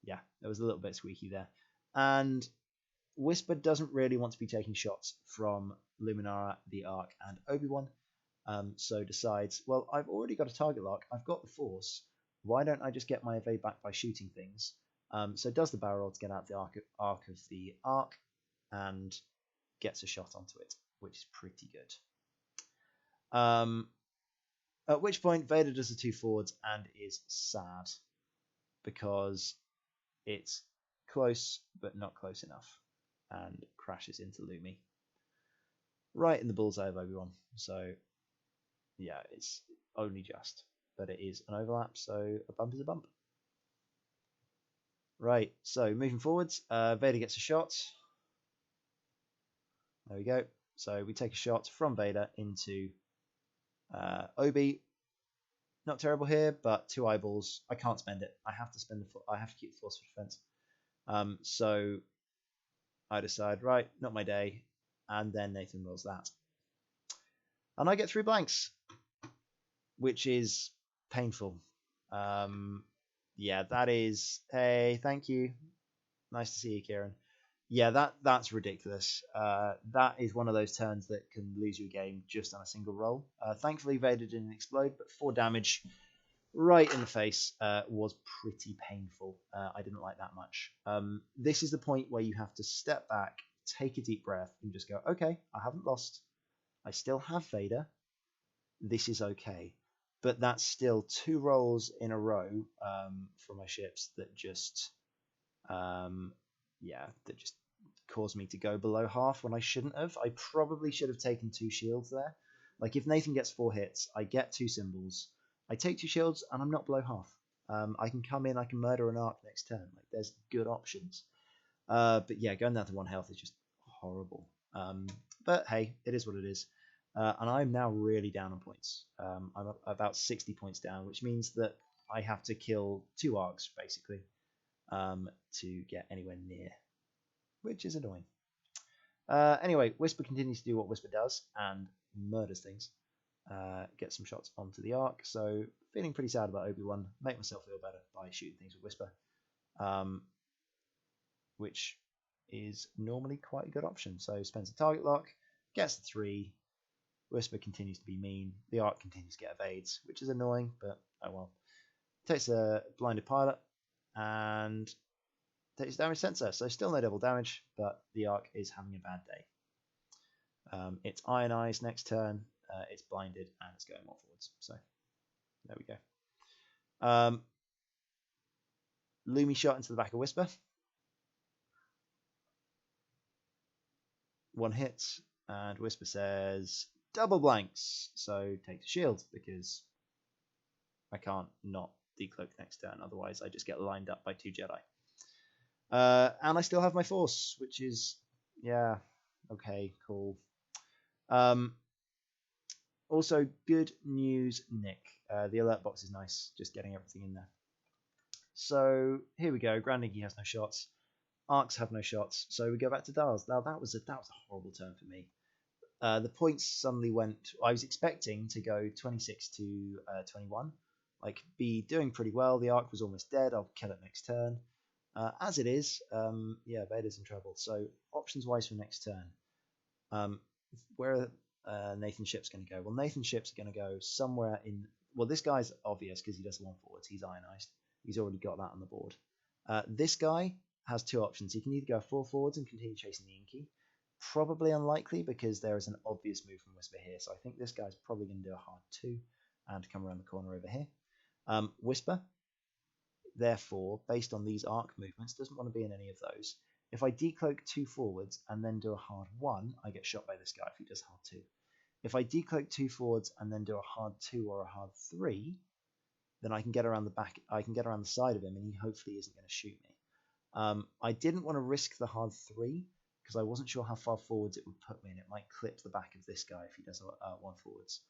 yeah, it was a little bit squeaky there. And Whisper doesn't really want to be taking shots from Luminara, the Arc, and Obi-Wan. So decides, well, I've already got a target lock. I've got the Force. Why don't I just get my evade back by shooting things? So does the barrel roll to get out the arc of the Arc and gets a shot onto it, which is pretty good. At which point Vader does the 2 forwards and is sad because it's close but not close enough and crashes into Lumi. Right in the bullseye of Obi-Wan. So yeah, it's only just, but it is an overlap, so a bump is a bump. Right, so moving forwards, Vader gets a shot. There we go. So we take a shot from Vader into Obi. Not terrible here, but 2 eyeballs. I can't spend it. I have to spend I have to keep the Force for defense. So I decide, right, not my day, and then Nathan rolls that, and I get 3 blanks, which is painful. Yeah, that is. Hey, thank you. Nice to see you, Kieran. Yeah, that's ridiculous. That is one of those turns that can lose you a game just on a single roll. Thankfully, Vader didn't explode, but 4 damage right in the face was pretty painful. I didn't like that much. This is the point where you have to step back, take a deep breath, and just go, okay, I haven't lost. I still have Vader. This is okay. But that's still 2 rolls in a row for my ships that just, that just caused me to go below half when I shouldn't have. I probably should have taken 2 shields there. Like if Nathan gets 4 hits, I get 2 symbols. I take 2 shields and I'm not below half. I can come in, I can murder an arc next turn. Like there's good options. But yeah, going down to 1 health is just horrible. But hey, it is what it is. And I'm now really down on points. I'm about 60 points down, which means that I have to kill 2 arcs basically to get anywhere near, which is annoying. Anyway, Whisper continues to do what Whisper does and murders things. Get some shots onto the arc. So feeling pretty sad about Obi-Wan. Make myself feel better by shooting things with Whisper, which is normally quite a good option. So spends a target lock, gets the 3. Whisper continues to be mean. The arc continues to get evades, which is annoying, but oh well. Takes a blinded pilot and takes a damage sensor. So still no double damage, but the arc is having a bad day. It's ionized next turn. It's blinded and it's going more forwards. So there we go. Lumi shot into the back of Whisper. 1 hit, and Whisper says double blanks. So takes a shield because I can't not decloak next turn. Otherwise, I just get lined up by 2 Jedi. And I still have my Force, which is, yeah, okay, cool. Also, good news, Nick. The alert box is nice, just getting everything in there. So here we go. Grand Iggy has no shots. Arcs have no shots. So we go back to Dars. Now that was a horrible turn for me. The points suddenly went. I was expecting to go 26 to 21, like be doing pretty well. The arc was almost dead. I'll kill it next turn. As it is, yeah, Vader's in trouble. So options wise for next turn, where are Nathan's ships going to go? Well, Nathan's ships are going to go somewhere in. Well, this guy's obvious because he does the 1 forwards. He's ionized. He's already got that on the board. This guy has 2 options. He can either go 4 forwards and continue chasing the Inky. Probably unlikely because there is an obvious move from Whisper here. So I think this guy's probably going to do a hard 2 and come around the corner over here. Whisper, therefore, based on these arc movements, doesn't want to be in any of those. If I decloak 2 forwards and then do a hard 1, I get shot by this guy if he does hard 2. If I decloak 2 forwards and then do a hard 2 or a hard 3, then I can get around the back. I can get around the side of him, and he hopefully isn't going to shoot me. I didn't want to risk the hard 3 because I wasn't sure how far forwards it would put me, and it might clip the back of this guy if he does 1 forwards.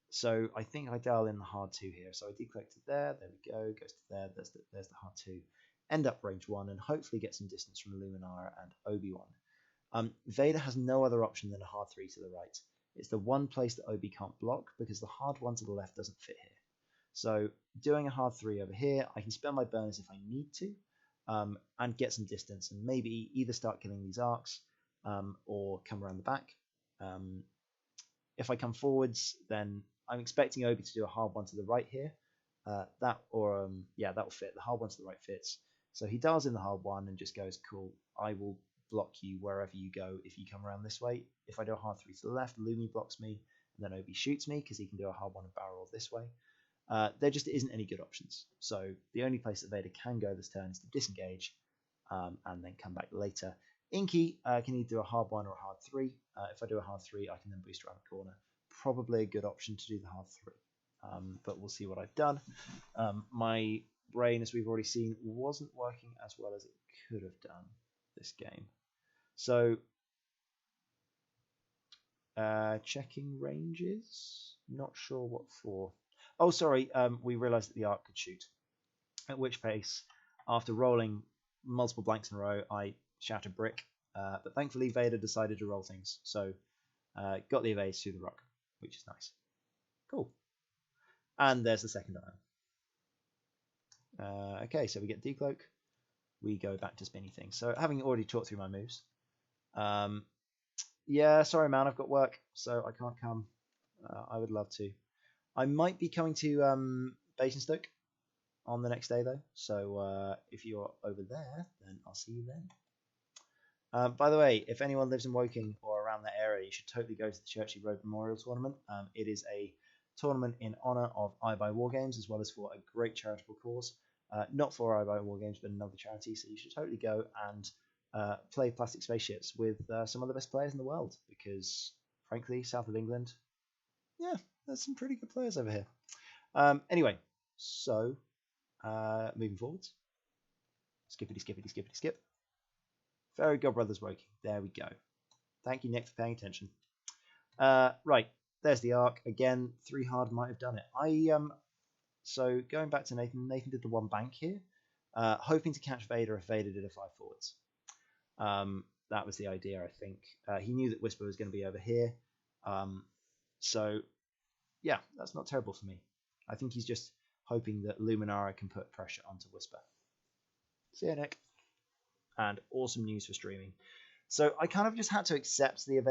So I think I dial in the hard 2 here. So I decloak to there. There we go. Goes to there. There's the hard 2. End up range 1 and hopefully get some distance from Luminara and Obi-Wan. Vader has no other option than a hard 3 to the right. It's the one place that Obi can't block because the hard 1 to the left doesn't fit here. So doing a hard 3 over here, I can spend my burners if I need to, and get some distance, and maybe either start killing these arcs or come around the back. If I come forwards, then I'm expecting Obi to do a hard one to the right here. That will fit. The hard one to the right fits. So he dials in the hard one and just goes, cool, I will block you wherever you go if you come around this way. If I do a hard 3 to the left, Lumi blocks me, and then Obi shoots me because he can do a hard one and barrel roll this way. There just isn't any good options. So the only place that Vader can go this turn is to disengage and then come back later. Inky can either do a hard 1 or a hard 3. If I do a hard 3, I can then boost around the corner. Probably a good option to do the hard 3. But we'll see what I've done. My brain, as we've already seen, wasn't working as well as it could have done this game. So, checking ranges. Not sure what for. Oh, sorry, we realised that the arc could shoot. At which pace, after rolling multiple blanks in a row, I shattered brick. But thankfully, Vader decided to roll things. So, got the evades through the rock, which is nice. Cool. And there's the second iron. Okay, so we get decloak. We go back to spinny things. So having already talked through my moves. Yeah, sorry man, I've got work, so I can't come. I would love to. I might be coming to Basingstoke on the next day though. So if you're over there, then I'll see you then. By the way, if anyone lives in Woking or around that area, you should totally go to the Churchley Road Memorial Tournament. It is a tournament in honour of iBuy Wargames, as well as for a great charitable cause. Not for iBuy Wargames, but another charity. So you should totally go and play plastic spaceships with some of the best players in the world. Because, frankly, south of England, yeah, there's some pretty good players over here. Anyway, so moving forwards. Skippity, skippity, skippity, skip. Fairy Godbrothers Woking. There we go. Thank you, Nick, for paying attention. Right. There's the arc. Again, 3 hard might have done it. So going back to Nathan, Nathan did the 1 bank here, hoping to catch Vader if Vader did a 5 forwards. That was the idea, I think. He knew that Whisper was going to be over here. So, yeah, that's not terrible for me. I think he's just hoping that Luminara can put pressure onto Whisper. See ya, Nick. And awesome news for streaming. So I kind of just had to accept the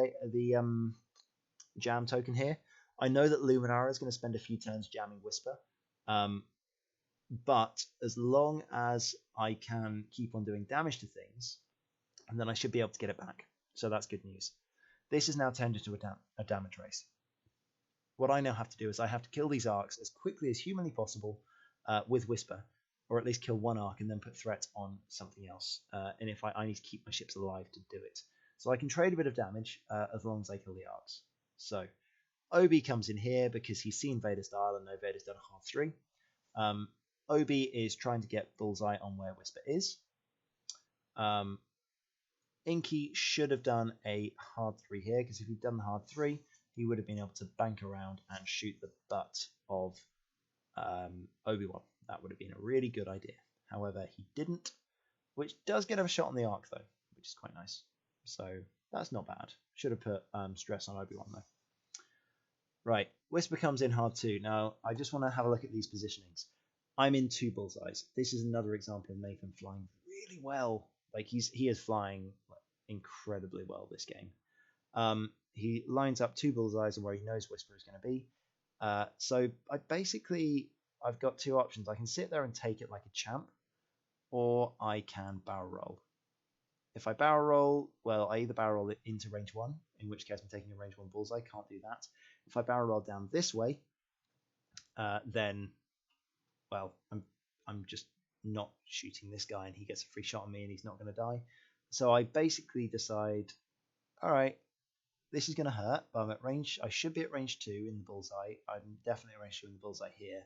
jam token here. I know that Luminara is going to spend a few turns jamming Whisper, but as long as I can keep on doing damage to things, and then I should be able to get it back. So that's good news. This is now turned into a damage race. What I now have to do is I have to kill these arcs as quickly as humanly possible with Whisper, or at least kill 1 arc and then put threats on something else. And if I need to keep my ships alive to do it. So I can trade a bit of damage as long as I kill the arcs. So Obi comes in here because he's seen Vader's dial and know Vader's done a hard 3. Obi is trying to get bullseye on where Whisper is. Inky should have done a hard 3 here, because if he'd done the hard 3, he would have been able to bank around and shoot the butt of Obi-Wan. That would have been a really good idea. However, he didn't, which does get him a shot on the arc, though, which is quite nice. So that's not bad. Should have put stress on Obi-Wan, though. Right, Whisper comes in hard 2. Now, I just want to have a look at these positionings. I'm in 2 bullseyes. This is another example of Nathan flying really well. Like, he is flying incredibly well this game. He lines up 2 bullseyes where he knows Whisper is going to be. So I've got 2 options. I can sit there and take it like a champ, or I can barrel roll. If I barrel roll, well, I either barrel roll it into range 1, in which case I'm taking a range 1 bullseye. Can't do that. If I barrel roll down this way, then, well, I'm just not shooting this guy, and he gets a free shot on me, and he's not going to die. So I basically decide, all right, this is going to hurt, but I'm at range. I should be at range 2 in the bullseye. I'm definitely at range 2 in the bullseye here.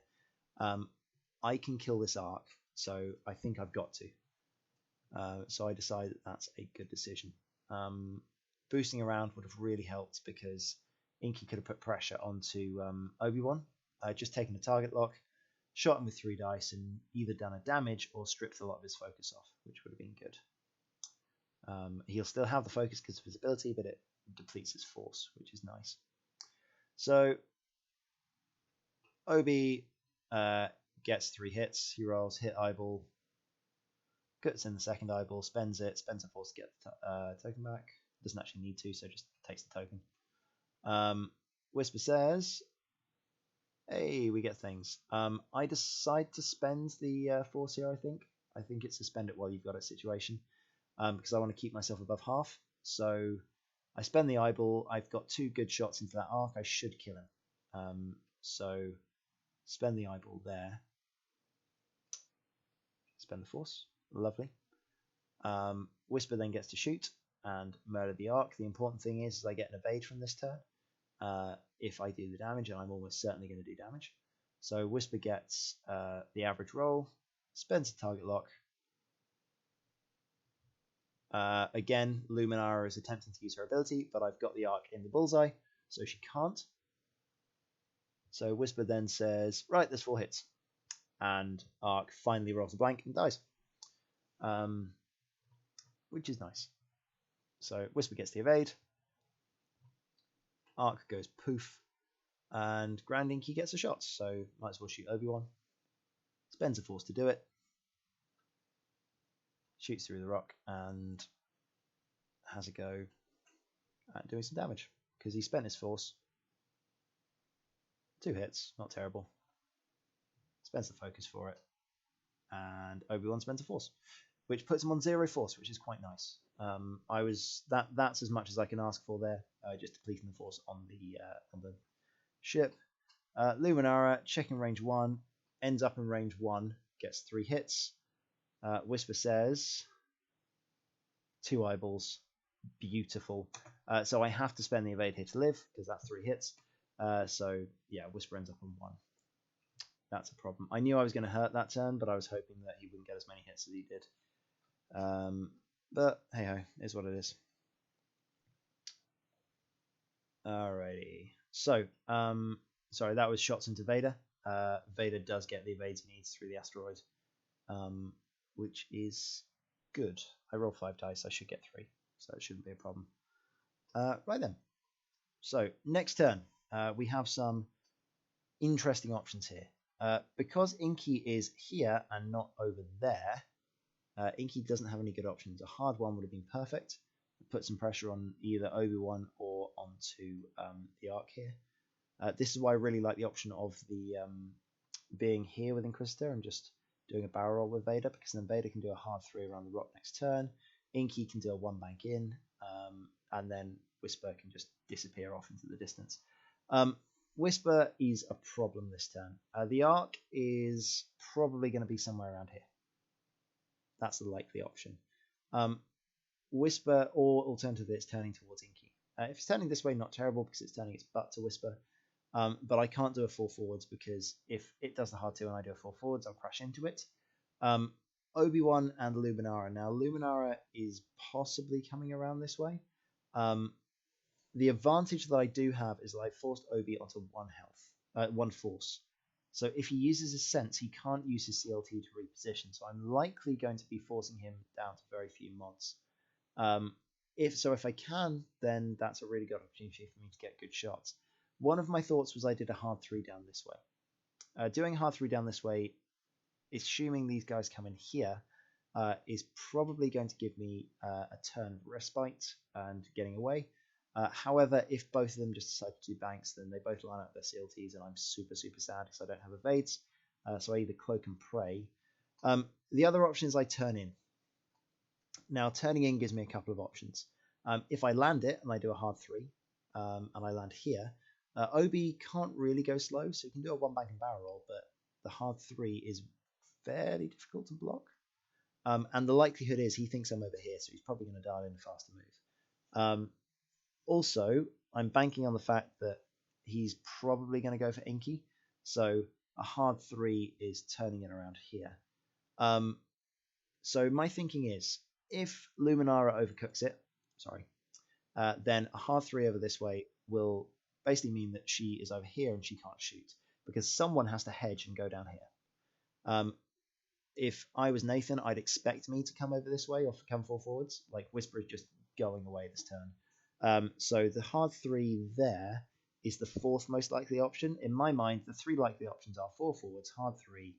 I can kill this arc, so I think I've got to. So I decide that that's a good decision. Boosting around would have really helped, because Inky could have put pressure onto Obi-Wan, just taken a target lock, shot him with 3 dice, and either done a damage or stripped a lot of his focus off, which would have been good. He'll still have the focus because of his ability, but it depletes his force, which is nice. So Obi Gets 3 hits. He rolls hit eyeball, cuts in the second eyeball, spends it, spends a force to get the token back. Doesn't actually need to, so just takes the token. Whisper says, hey, we get things. I decide to spend the force here, I think. I think it's a spend it while you've got it situation, because I want to keep myself above half. So I spend the eyeball. I've got 2 good shots into that arc. I should kill him. So spend the eyeball there. Spend the force. Lovely. Whisper then gets to shoot and murder the arc. The important thing is I get an evade from this turn if I do the damage, and I'm almost certainly going to do damage. So Whisper gets the average roll, spends a target lock. Again, Luminara is attempting to use her ability, but I've got the arc in the bullseye, so she can't. So Whisper then says, right, there's 4 hits. And Arc finally rolls a blank and dies. Which is nice. So Whisper gets the evade. Arc goes poof. And Grand Inky gets a shot, so might as well shoot Obi-Wan. Spends a force to do it. Shoots through the rock and has a go at doing some damage. Because he spent his force. 2 hits, not terrible. Spends the focus for it. And Obi-Wan spends a force, which puts him on 0 force, which is quite nice. That's as much as I can ask for there, just depleting the force on the ship. Luminara checking range 1, ends up in range 1, gets 3 hits. Whisper says 2 eyeballs, beautiful. So I have to spend the evade here to live because that's 3 hits. So yeah, Whisper ends up on 1. That's a problem. I knew I was going to hurt that turn, but I was hoping that he wouldn't get as many hits as he did. But hey ho, is what it is. Alrighty. So, sorry, that was shots into Vader. Vader does get the evades he needs through the asteroid, which is good. I roll 5 dice, I should get 3, so it shouldn't be a problem. Right then. So, next turn, we have some interesting options here. Because Inky is here and not over there, Inky doesn't have any good options. A hard one would have been perfect. Put some pressure on either Obi-Wan or onto the Arc here. This is why I really like the option of the being here with Inquisitor and just doing a barrel roll with Vader, because then Vader can do a hard 3 around the rock next turn. Inky can do a 1 bank in, and then Whisper can just disappear off into the distance. Whisper is a problem this turn. The Arc is probably going to be somewhere around here. That's the likely option. Whisper, or alternatively, it's turning towards Inky. If it's turning this way, not terrible, because it's turning its butt to Whisper. But I can't do a 4 forwards, because if it does the hard 2 and I do a 4 forwards, I'll crash into it. Obi-Wan and Luminara. Now, Luminara is possibly coming around this way. The advantage that I do have is that I forced Obi onto 1 health, 1 force. So if he uses his sense, he can't use his CLT to reposition. So I'm likely going to be forcing him down to very few mods. If I can, then that's a really good opportunity for me to get good shots. One of my thoughts was I did a hard 3 down this way. Doing a hard 3 down this way, assuming these guys come in here, is probably going to give me a turn of respite and getting away. However, if both of them just decide to do banks, then they both line up their CLTs, and I'm super, super sad because I don't have evades. So I either cloak and pray. The other option is I turn in. Now, turning in gives me a couple of options. If I land it and I do a hard 3, and I land here, Obi can't really go slow, so he can do a 1 bank and barrel roll, but the hard 3 is fairly difficult to block. And the likelihood is he thinks I'm over here, so he's probably going to dial in a faster move. Also, I'm banking on the fact that he's probably going to go for Inky, so a hard 3 is turning it around here. So my thinking is, if Luminara overcooks it, then a hard 3 over this way will basically mean that she is over here and she can't shoot, because someone has to hedge and go down here. If I was Nathan, I'd expect me to come over this way or come 4 forwards. Like, Whisper is just going away this turn. So the hard 3 there is the fourth most likely option. In my mind, the three likely options are 4 forwards, hard 3,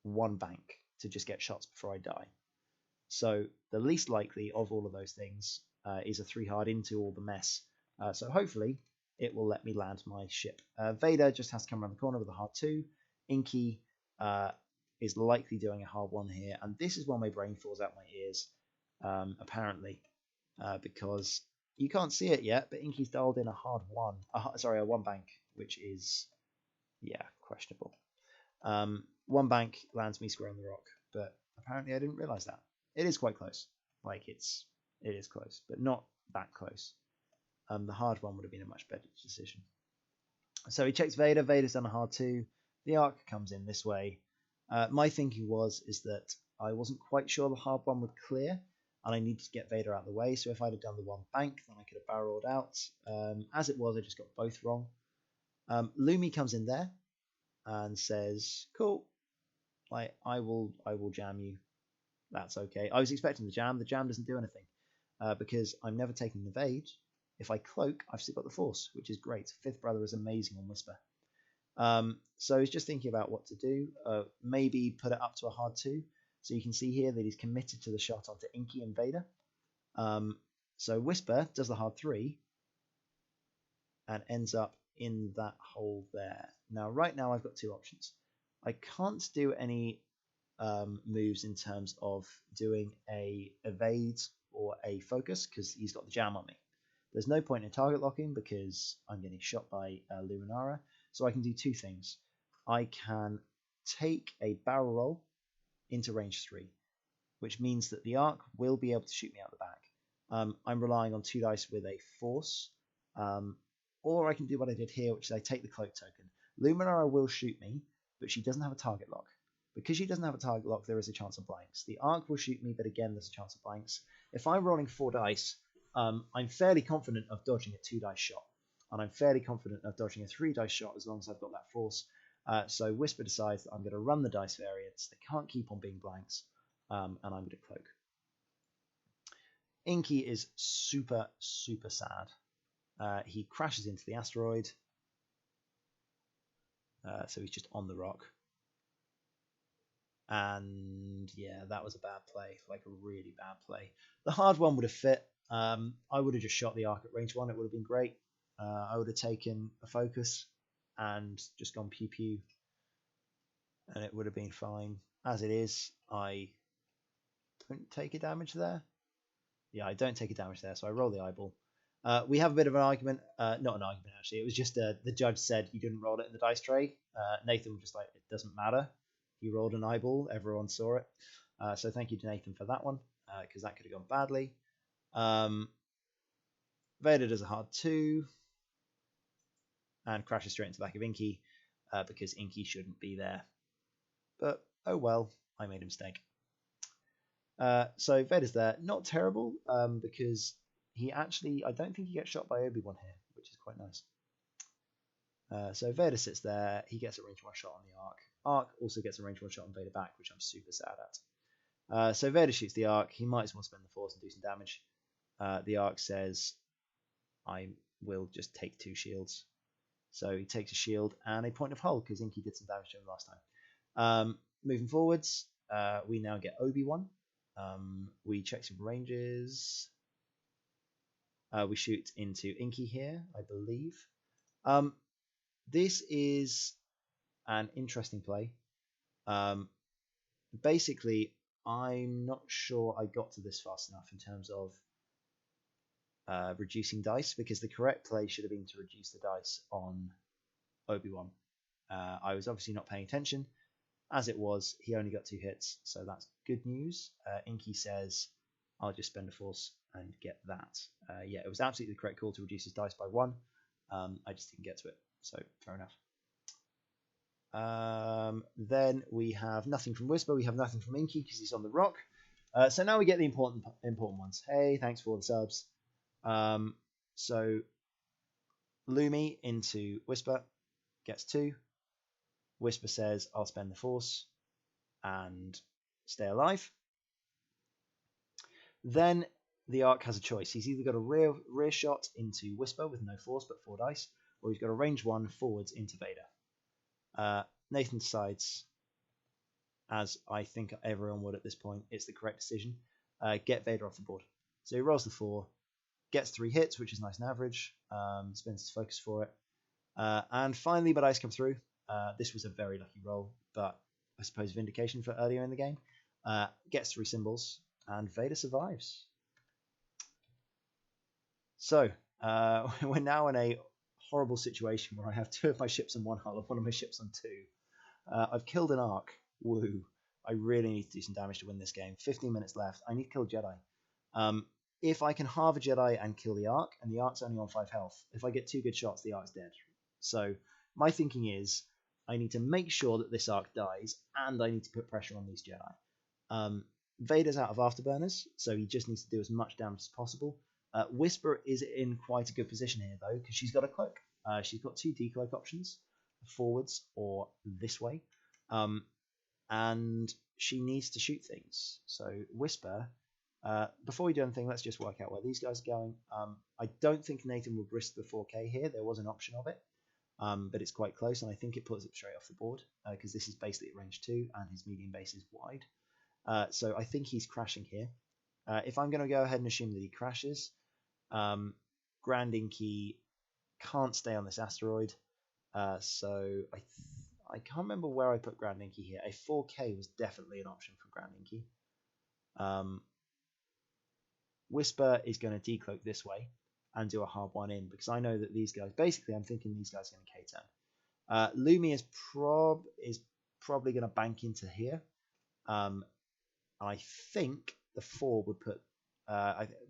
1 bank to just get shots before I die. So the least likely of all of those things is a 3 hard into all the mess. So hopefully it will let me land my ship. Vader just has to come around the corner with a hard 2. Inky is likely doing a hard 1 here, and this is when my brain falls out my ears, apparently, because you can't see it yet, but Inky's dialed in a hard 1, a 1 bank, which is, yeah, questionable. 1 bank lands me square on the rock, but apparently I didn't realize that. It is quite close. Like, it is close, but not that close. The hard 1 would have been a much better decision. So he checks Vader. Vader's done a hard 2. The arc comes in this way. My thinking is that I wasn't quite sure the hard 1 would clear, and I needed to get Vader out of the way. So if I'd have done the 1 bank, then I could have barreled out. As it was, I just got both wrong. Lumi comes in there and says, "Cool, like I will jam you. That's okay." I was expecting the jam. The jam doesn't do anything because I'm never taking the evade. If I cloak, I've still got the force, which is great. Fifth Brother is amazing on Whisper. So he's just thinking about what to do. Maybe put it up to a hard 2. So you can see here that he's committed to the shot onto Inky and Vader. So Whisper does the hard 3 and ends up in that hole there. Now, right now, I've got 2 options. I can't do any moves in terms of doing a evade or a focus because he's got the jam on me. There's no point in target locking because I'm getting shot by Luminara. So I can do 2 things. I can take a barrel roll into range 3, which means that the arc will be able to shoot me out the back. I'm relying on 2 dice with a force, or I can do what I did here, which is I take the cloak token. Luminara will shoot me, but she doesn't have a target lock. Because she doesn't have a target lock, there is a chance of blanks. The arc will shoot me, but again, there's a chance of blanks. If I'm rolling 4 dice, I'm fairly confident of dodging a 2 dice shot, and I'm fairly confident of dodging a 3 dice shot as long as I've got that force. So Whisper decides that I'm going to run the dice variants. They can't keep on being blanks, and I'm going to cloak. Inky is super, super sad. He crashes into the asteroid, so he's just on the rock. And yeah, that was a bad play, like a really bad play. The hard 1 would have fit. I would have just shot the arc at range 1. It would have been great. I would have taken a focus and just gone pew pew, and it would have been fine. As it is, I don't take a damage there. Yeah, I don't take a damage there, so I roll the eyeball. We have a bit of an argument. Not an argument, actually. It was just the judge said he didn't roll it in the dice tray. Nathan was just like, it doesn't matter. He rolled an eyeball. Everyone saw it. So thank you to Nathan for that one, because that could have gone badly. Vader does a hard 2 and crashes straight into the back of Inky because Inky shouldn't be there. But oh well, I made a mistake. So Vader's there. Not terrible because he actually, I don't think he gets shot by Obi-Wan here, which is quite nice. So Vader sits there. He gets a range 1 shot on the arc. Arc also gets a range 1 shot on Vader back, which I'm super sad at. So Vader shoots the arc. He might as well spend the force and do some damage. The arc says, I will just take 2 shields. So he takes a shield and a point of hull because Inky did some damage to him last time. Moving forwards, we now get Obi-Wan. We check some ranges. We shoot into Inky here, I believe. This is an interesting play. Basically, I'm not sure I got to this fast enough in terms of reducing dice, because the correct play should have been to reduce the dice on Obi-Wan. I was obviously not paying attention. As it was, he only got 2 hits, so that's good news. Inky says, I'll just spend a force and get that. Yeah, it was absolutely the correct call to reduce his dice by 1. I just didn't get to it, so fair enough. Then we have nothing from Whisper. We have nothing from Inky because he's on the rock. So now we get the important ones. Hey, thanks for all the subs. So Lumi into Whisper gets 2. Whisper says, I'll spend the force and stay alive. Then the arc has a choice. He's either got a rear shot into Whisper with no force but 4 dice, or he's got a range 1 forwards into Vader. Nathan decides, as I think everyone would at this point, it's the correct decision. Get Vader off the board. So he rolls the 4, gets 3 hits, which is nice and average, spends his focus for it. And finally, but dice come through. This was a very lucky roll, but I suppose vindication for earlier in the game. Gets 3 symbols, and Vader survives. So, we're now in a horrible situation where I have 2 of my ships on 1 hull and 1 of my ships on 2. I've killed an Ark. Woo. I really need to do some damage to win this game. 15 minutes left. I need to kill Jedi. If I can halve a Jedi and kill the Ark, and the Ark's only on 5 health, if I get 2 good shots, the Ark's dead. So my thinking is I need to make sure that this Ark dies, and I need to put pressure on these Jedi. Vader's out of afterburners, so he just needs to do as much damage as possible. Whisper is in quite a good position here, though, because she's got a cloak. She's got 2 decloak options, forwards or this way. And she needs to shoot things. So Whisper, before we do anything, let's just work out where these guys are going. I don't think Nathan would risk the 4K here. There was an option of it, but it's quite close, and I think it puts it straight off the board, because this is basically at range 2, and his medium base is wide. So I think he's crashing here. If I'm going to go ahead and assume that he crashes, Grand Inky can't stay on this asteroid, so I can't remember where I put Grand Inky here. A 4K was definitely an option for Grand Inky. Whisper is going to decloak this way and do a hard 1 in, because I know that these guys, basically I'm thinking these guys are going to K-turn. Lumi is probably going to bank into here. I think the 4 would put,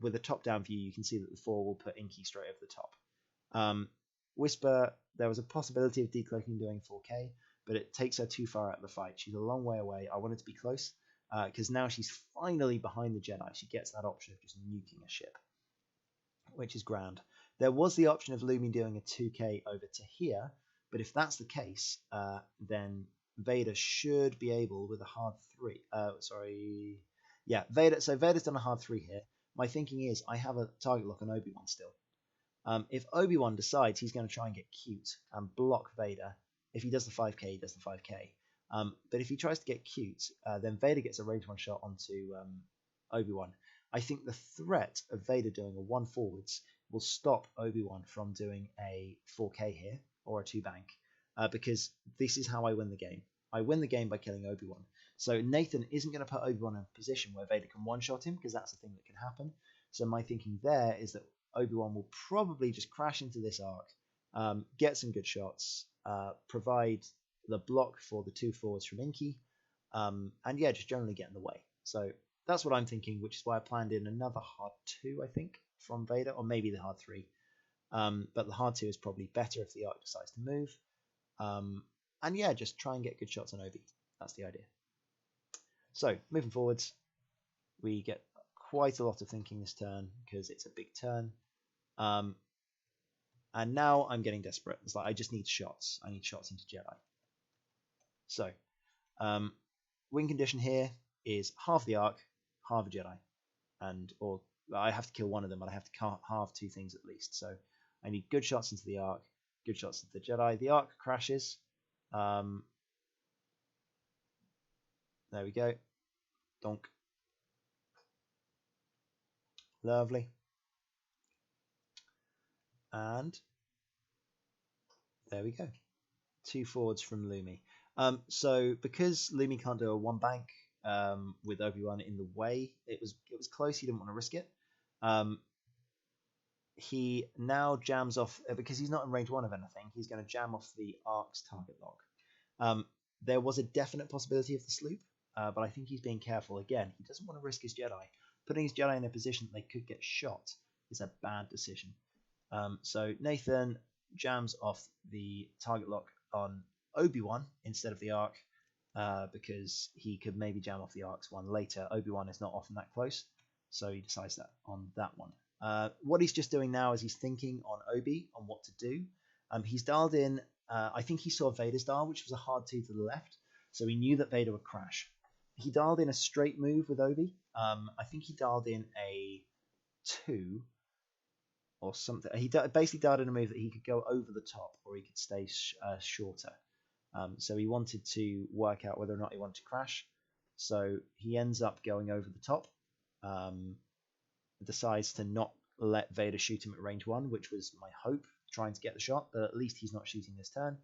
with a top-down view, you can see that the 4 will put Inky straight over the top. Whisper, there was a possibility of decloaking doing 4K, but it takes her too far out of the fight. She's a long way away. I wanted to be close, because now she's finally behind the Jedi. She gets that option of just nuking a ship, which is grand. There was the option of Lumi doing a 2K over to here, but if that's the case, then Vader should be able with a hard 3. Vader. So Vader's done a hard 3 here. My thinking is I have a target lock on Obi-Wan still. If Obi-Wan decides he's going to try and get cute and block Vader, if he does the 5K, he does the 5K. But if he tries to get cute, then Vader gets a range 1 shot onto Obi-Wan. I think the threat of Vader doing a 1 forwards will stop Obi-Wan from doing a 4K here or a 2 bank, because this is how I win the game. I win the game by killing Obi-Wan. So Nathan isn't going to put Obi-Wan in a position where Vader can 1-shot him, because that's the thing that can happen. So my thinking there is that Obi-Wan will probably just crash into this Ark, get some good shots, provide the block for the 2 forwards from Inky, and yeah, just generally get in the way. So that's what I'm thinking, which is why I planned in another hard 2, I think, from Vader, or maybe the hard 3. But the hard 2 is probably better if the Ark decides to move. And yeah, just try and get good shots on Obi. That's the idea. So, moving forwards, we get quite a lot of thinking this turn, because it's a big turn. And now I'm getting desperate. It's like I just need shots. I need shots into Jedi. So, win condition here is half the Ark, half a Jedi. Or I have to kill one of them, but I have to halve 2 things at least. So I need good shots into the Ark, good shots into the Jedi. The Ark crashes. There we go. Donk. Lovely. And there we go. 2 forwards from Lumi. So because Lumi can't do a 1 bank with Obi-Wan in the way, it was close. He didn't want to risk it. He now jams off, because he's not in range 1 of anything, he's going to jam off the Ark's target lock. There was a definite possibility of the sloop, but I think he's being careful again. He doesn't want to risk his Jedi. Putting his Jedi in a position that they could get shot is a bad decision. So Nathan jams off the target lock on Obi-Wan instead of the Ark, because he could maybe jam off the Ark's one later. Obi-Wan is not often that close, so he decides that on that one. What he's just doing now is he's thinking on Obi on what to do. He's dialed in, I think he saw Vader's dial, which was a hard 2 to the left, so he knew that Vader would crash. He dialed in a straight move with Obi. I think he dialed in a 2, or something. He basically darted a move that he could go over the top or he could stay shorter. So he wanted to work out whether or not he wanted to crash. So he ends up going over the top. Decides to not let Vader shoot him at range 1, which was my hope, trying to get the shot. But at least he's not shooting this turn.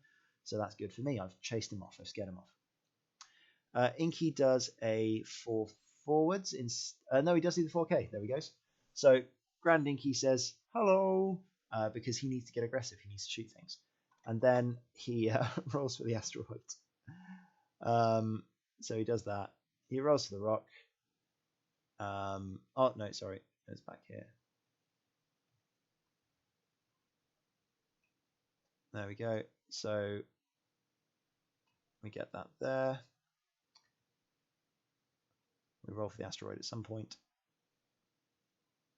So that's good for me. I've chased him off. I've scared him off. Inky does a 4 forwards. No, he does do the 4K. There he goes. So Grand Inky says, hello, because he needs to get aggressive. He needs to shoot things. And then he rolls for the asteroid. So he does that. He rolls for the rock. Oh, no, sorry. It's back here. There we go. So we get that there. We roll for the asteroid at some point.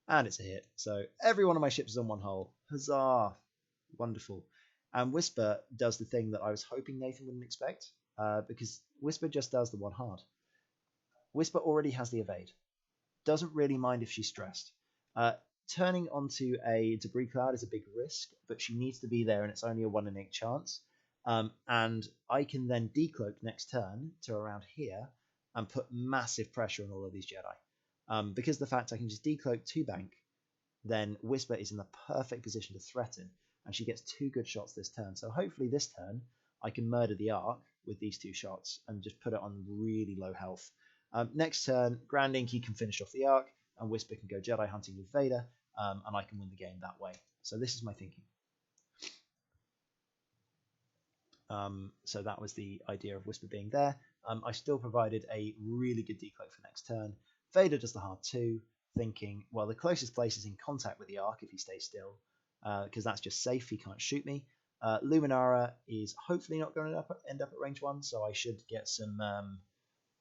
And it's a hit. So every one of my ships is on one hull. Huzzah! Wonderful. And Whisper does the thing that I was hoping Nathan wouldn't expect, because Whisper just does the one hard. Whisper already has the evade. Doesn't really mind if she's stressed. Turning onto a debris cloud is a big risk, but she needs to be there, and it's only a 1 in 8 chance. And I can then decloak next turn to around here and put massive pressure on all of these Jedi. Because of the fact I can just decloak 2 bank, then Whisper is in the perfect position to threaten, and she gets 2 good shots this turn. So hopefully this turn I can murder the Ark with these 2 shots and just put it on really low health. Next turn, Grand Inky can finish off the Ark, and Whisper can go Jedi hunting with Vader, and I can win the game that way. So this is my thinking. So that was the idea of Whisper being there. I still provided a really good decloak for next turn. Vader does the hard 2, thinking, well, the closest place is in contact with the Ark if he stays still, because that's just safe, he can't shoot me. Luminara is hopefully not going to end up at range 1, so I should get some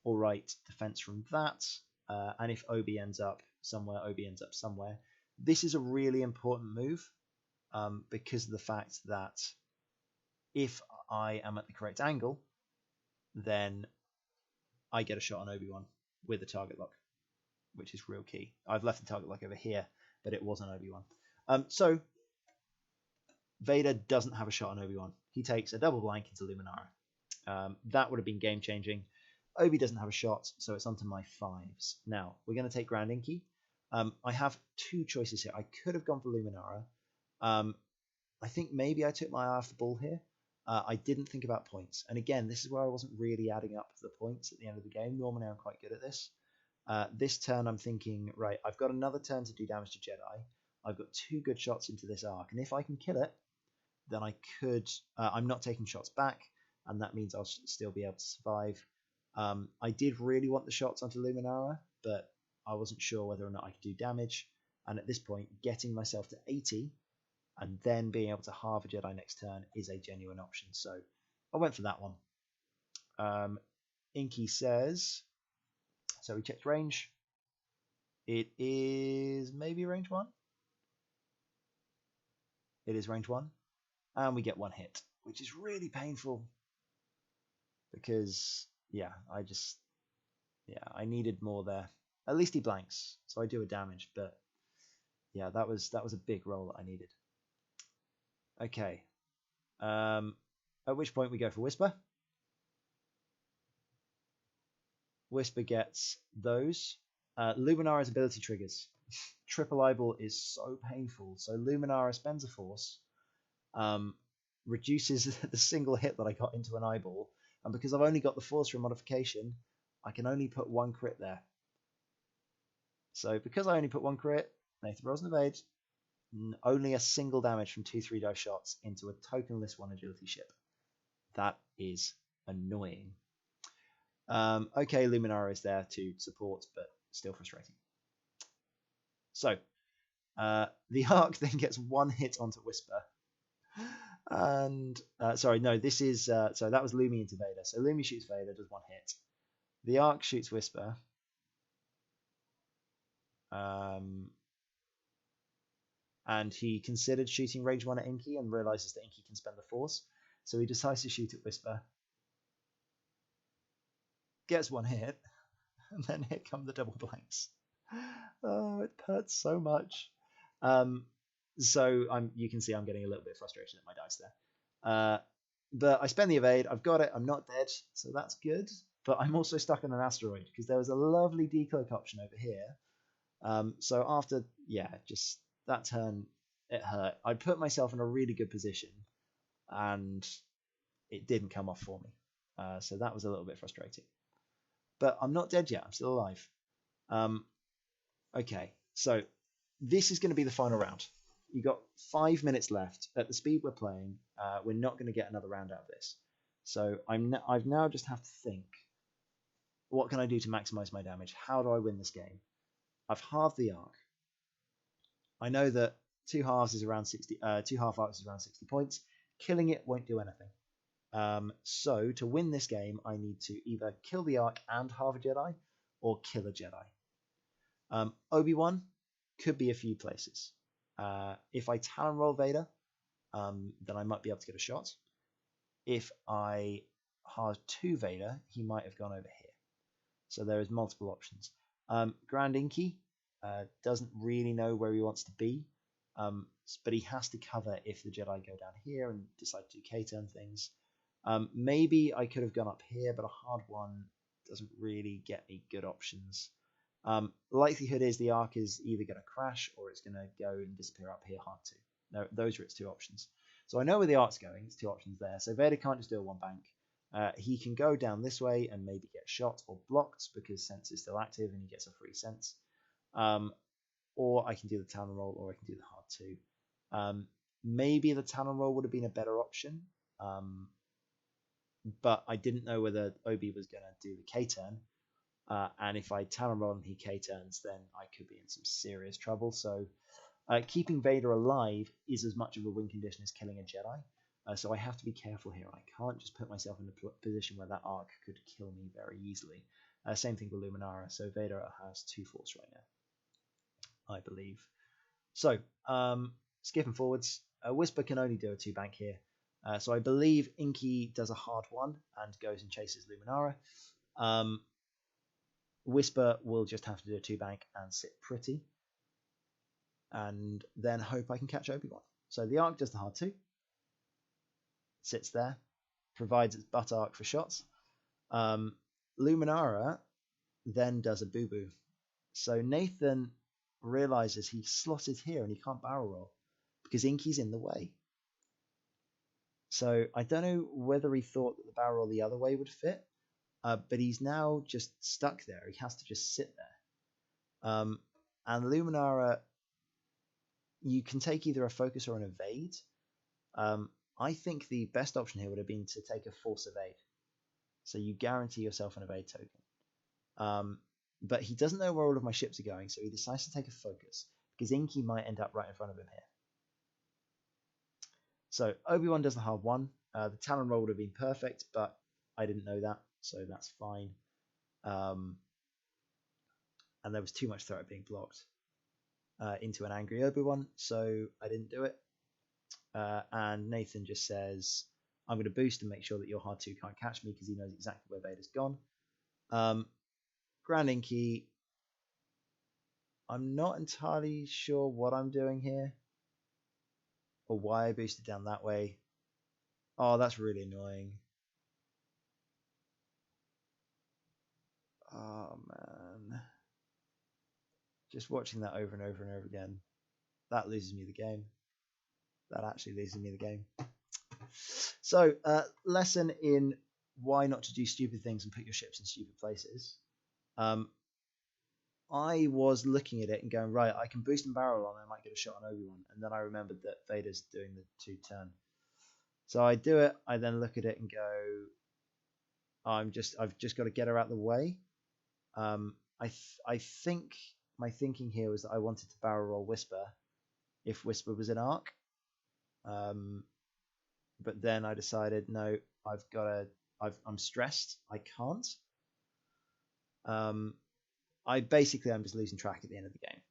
alright defense from that. And if Obi ends up somewhere, Obi ends up somewhere. This is a really important move, because of the fact that if I am at the correct angle, then I get a shot on Obi-Wan with a target lock, which is real key. I've left the target lock over here, but it wasn't Obi-Wan. So Vader doesn't have a shot on Obi-Wan. He takes a double blank into Luminara. That would have been game-changing. Obi doesn't have a shot, so it's onto my 5s. Now, we're going to take Grand Inky. I have 2 choices here. I could have gone for Luminara. I think maybe I took my eye off the ball here. I didn't think about points. And again, this is where I wasn't really adding up the points at the end of the game. Normally, I'm quite good at this. This turn, I'm thinking, right, I've got another turn to do damage to Jedi. I've got 2 good shots into this Ark. And if I can kill it, then I could... I'm not taking shots back, and that means I'll still be able to survive. I did really want the shots onto Luminara, but I wasn't sure whether or not I could do damage. And at this point, getting myself to 80 and then being able to halve a Jedi next turn is a genuine option. So I went for that one. Inky says, so we checked range. It is maybe range 1. It is range 1. And we get 1 hit, which is really painful. Because, yeah, I needed more there. At least he blanks, so I do a damage, but yeah, that was a big roll that I needed. Okay. At which point we go for Whisper. Whisper gets those. Luminara's ability triggers. Triple eyeball is so painful. So Luminara spends a force, reduces the single hit that I got into an eyeball, and because I've only got the force from modification, I can only put 1 crit there. So because I only put 1 crit, Nathan rolls an evade, only a single damage from 2 3-die shots into a tokenless 1 agility ship. That is annoying. Okay, Luminara is there to support, but still frustrating. So the Ark then gets 1 hit onto Whisper. And sorry, no, this is so that was Lumi into Vader. So Lumi shoots Vader, does 1 hit. The Ark shoots Whisper. And he considered shooting range 1 at Inky and realizes that Inky can spend the force. So he decides to shoot at Whisper. Gets 1 hit. And then here come the double blanks. Oh, it hurts so much. So you can see I'm getting a little bit frustrated at my dice there. But I spend the evade. I've got it. I'm not dead, so that's good. But I'm also stuck on an asteroid because there was a lovely decloak option over here. So after, just that turn, it hurt. I put myself in a really good position, and it didn't come off for me. So that was a little bit frustrating. But I'm not dead yet. I'm still alive. Okay, so this is going to be the final round. You got 5 minutes left. At the speed we're playing, we're not going to get another round out of this. So I've now just have to think, what can I do to maximize my damage? How do I win this game? I've halved the arc. I know that two halves is around 60. Two half arcs is around 60 points. Killing it won't do anything. So to win this game, I need to either kill the arc and halve a Jedi, or kill a Jedi. Obi-Wan could be a few places. If I Talon roll Vader, then I might be able to get a shot. If I halve 2 Vader, he might have gone over here. So there is multiple options. Grand Inky doesn't really know where he wants to be, but he has to cover if the Jedi go down here and decide to do K-turn things. Maybe I could have gone up here, but a hard one doesn't really get me good options. Likelihood is the arc is either going to crash or it's going to go and disappear up here hard to. No, those are its 2 options. So I know where the arc's going. It's 2 options there. So Vader can't just do a 1 bank. He can go down this way and maybe get shot or blocked because sense is still active and he gets a free sense. Or I can do the Talon roll, or I can do the hard 2. Maybe the Talon roll would have been a better option. But I didn't know whether Obi was going to do the K-turn. And if I Talon roll and he K-turns, then I could be in some serious trouble. So keeping Vader alive is as much of a win condition as killing a Jedi. So I have to be careful here. I can't just put myself in a position where that arc could kill me very easily. Same thing with Luminara. So Vader has 2 force right now, I believe. So skipping forwards, Whisper can only do a 2 bank here. So I believe Inky does a hard 1 and goes and chases Luminara. Whisper will just have to do a 2 bank and sit pretty, and then hope I can catch Obi-Wan. So the arc does the hard 2, sits there, provides its butt arc for shots. Luminara then does a boo-boo. So Nathan realizes he slotted here and he can't barrel roll because Inky's in the way. So I don't know whether he thought that the barrel roll the other way would fit, but he's now just stuck there. He has to just sit there. And Luminara, you can take either a focus or an evade. I think the best option here would have been to take a force evade. So you guarantee yourself an evade token. But he doesn't know where all of my ships are going, so he decides to take a focus, because Inky might end up right in front of him here. So Obi-Wan does the hard 1. The Talon roll would have been perfect, but I didn't know that, so that's fine. And there was too much threat being blocked into an angry Obi-Wan, so I didn't do it. And Nathan just says, I'm going to boost and make sure that your hard 2 can't catch me, because he knows exactly where Vader's gone. Grand Inky, I'm not entirely sure what I'm doing here, or why I boosted down that way. Oh, that's really annoying. Oh, man. Just watching that over and over and over again, that loses me the game. That actually loses me the game. So, lesson in why not to do stupid things and put your ships in stupid places. I was looking at it and going, right, I can boost and barrel on, I might get a shot on Obi-Wan. And then I remembered that Vader's doing the 2 turn. So I do it, I then look at it and go, I've just got to get her out of the way. I think my thinking here was that I wanted to barrel roll Whisper if Whisper was in arc. But then I decided, no, I'm stressed, I can't. I'm just losing track at the end of the game.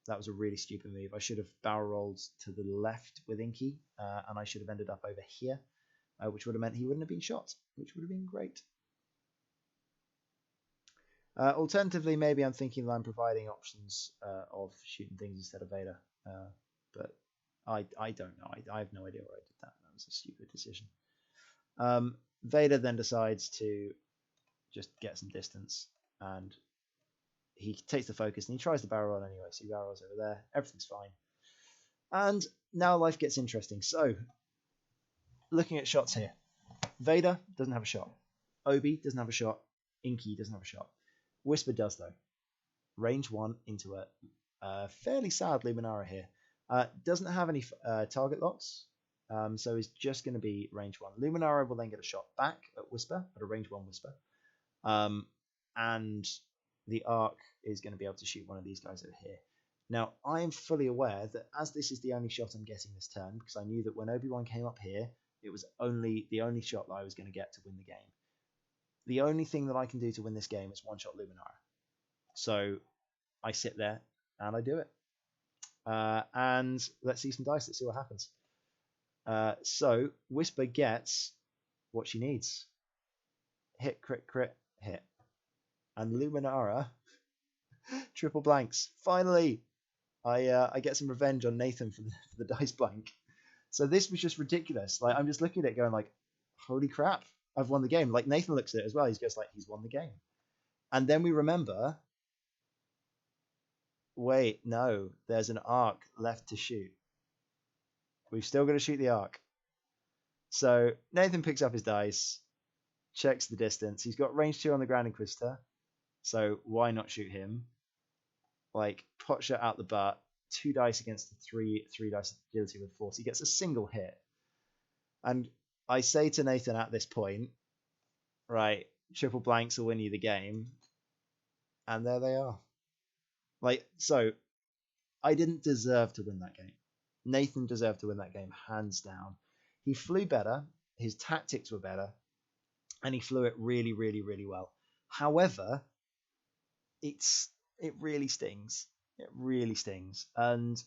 That was a really stupid move. I should have barrel rolled to the left with Inky, and I should have ended up over here, which would have meant he wouldn't have been shot, which would have been great. Alternatively, maybe I'm thinking that I'm providing options of shooting things instead of Vader, but I don't know. I have no idea why I did that. That was a stupid decision. Vader then decides to just get some distance, and he takes the focus and he tries the barrel roll anyway. So he barrels over there. Everything's fine. And now life gets interesting. So, looking at shots here, Vader doesn't have a shot. Obi doesn't have a shot. Inky doesn't have a shot. Whisper does though. Range 1 into a fairly sad Luminara here. Doesn't have any target locks, so is just going to be range 1. Luminara will then get a shot back at Whisper, at a range 1 Whisper. And the Arc is going to be able to shoot one of these guys over here. Now, I am fully aware that as this is the only shot I'm getting this turn, because I knew that when Obi-Wan came up here, it was the only shot that I was going to get to win the game. The only thing that I can do to win this game is one-shot Luminara. So I sit there and I do it. And let's see some dice. Let's see what happens. So Whisper gets what she needs. Hit, crit, crit, hit. And Luminara triple blanks. Finally, I get some revenge on Nathan for the dice blank. So this was just ridiculous. Like, I'm just looking at it going like, holy crap, I've won the game. Like, Nathan looks at it as well. He's just like, he's won the game. And then we remember, wait, no, there's an arc left to shoot. We've still got to shoot the arc. So Nathan picks up his dice, checks the distance. He's got range 2 on the Grand Inquisitor, so why not shoot him? Like, pot shot out the butt, 2 dice against the 3 dice agility with force. He gets a single hit. And I say to Nathan at this point, right, triple blanks will win you the game. And there they are. Like, so I didn't deserve to win that game. Nathan deserved to win that game, hands down. He flew better, his tactics were better, and he flew it really, really, really well. However, it really stings. It really stings. And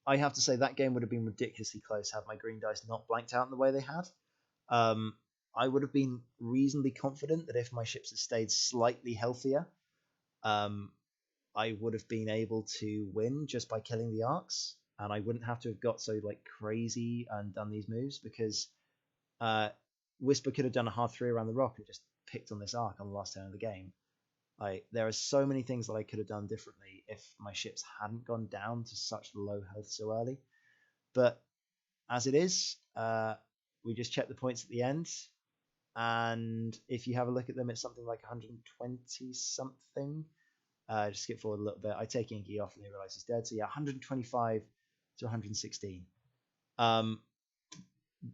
I have to say that game would have been ridiculously close had my green dice not blanked out in the way they had. I would have been reasonably confident that if my ships had stayed slightly healthier, I would have been able to win just by killing the arcs, and I wouldn't have to have got so like crazy and done these moves, because Whisper could have done a hard 3 around the rock and just picked on this arc on the last turn of the game. Like, there are so many things that I could have done differently if my ships hadn't gone down to such low health so early. But as it is, we just check the points at the end, and if you have a look at them, it's something like 120 something. Just skip forward a little bit. I take Inky off and they realize he's dead. So yeah, 125 to 116.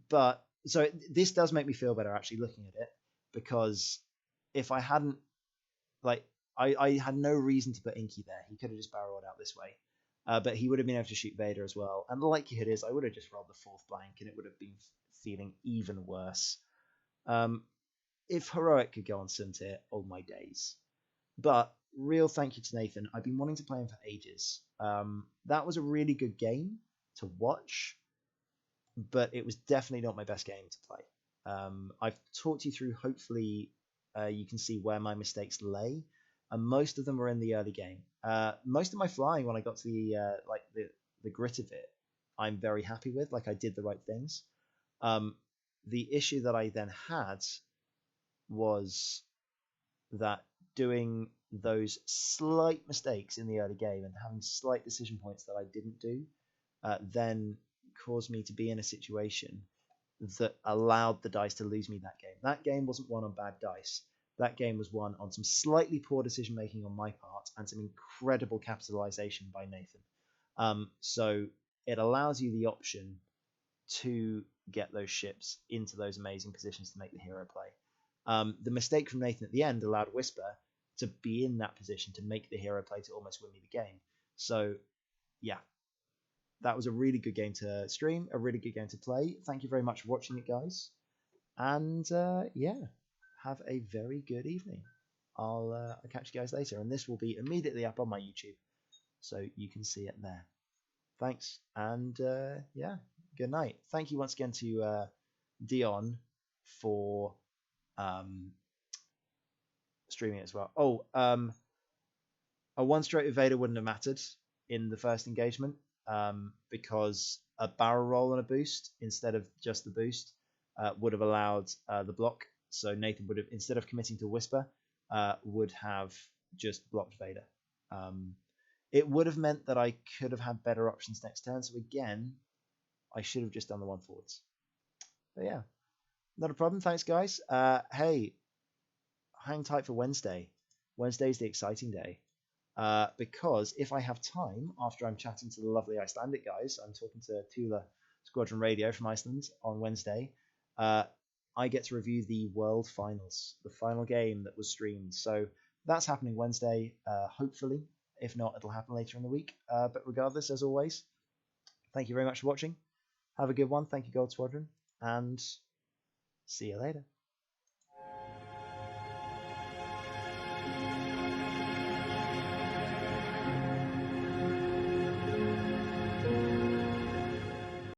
But so this does make me feel better actually looking at it, because if I hadn't, like, I had no reason to put Inky there. He could have just barreled out this way. But he would have been able to shoot Vader as well. And the likelihood is I would have just rolled the 4th blank and it would have been feeling even worse. If Heroic could go on Suntier, oh my days. But real thank you to Nathan. I've been wanting to play him for ages. That was a really good game to watch, but it was definitely not my best game to play. I've talked you through, hopefully you can see where my mistakes lay, and most of them were in the early game. Most of my flying, when I got to the grit of it, I'm very happy with. Like, I did the right things. The issue that I then had was that doing those slight mistakes in the early game and having slight decision points that I didn't do then caused me to be in a situation that allowed the dice to lose me that game. That game wasn't won on bad dice. That game was won on some slightly poor decision making on my part and some incredible capitalization by Nathan. So it allows you the option to get those ships into those amazing positions to make the hero play. The mistake from Nathan at the end allowed Whisper to be in that position to make the hero play to almost win me the game. So, yeah, that was a really good game to stream, a really good game to play. Thank you very much for watching it, guys. And, yeah, have a very good evening. I'll catch you guys later. And this will be immediately up on my YouTube, so you can see it there. Thanks, and, yeah, good night. Thank you once again to Dion for streaming as well. Oh, a 1 straight with Vader wouldn't have mattered in the first engagement. because a barrel roll and a boost instead of just the boost would have allowed the block. So Nathan would have, instead of committing to Whisper, would have just blocked Vader. It would have meant that I could have had better options next turn. So again, I should have just done the one forwards. But yeah, not a problem. Thanks, guys. Hey, hang tight for Wednesday. Wednesday's the exciting day. Because if I have time after I'm chatting to the lovely Icelandic guys, I'm talking to Tula Squadron Radio from Iceland on Wednesday. I get to review the World Finals, the final game that was streamed. So that's happening Wednesday, hopefully. If not, it'll happen later in the week. But regardless, as always, thank you very much for watching. Have a good one. Thank you, Gold Squadron, and see you later.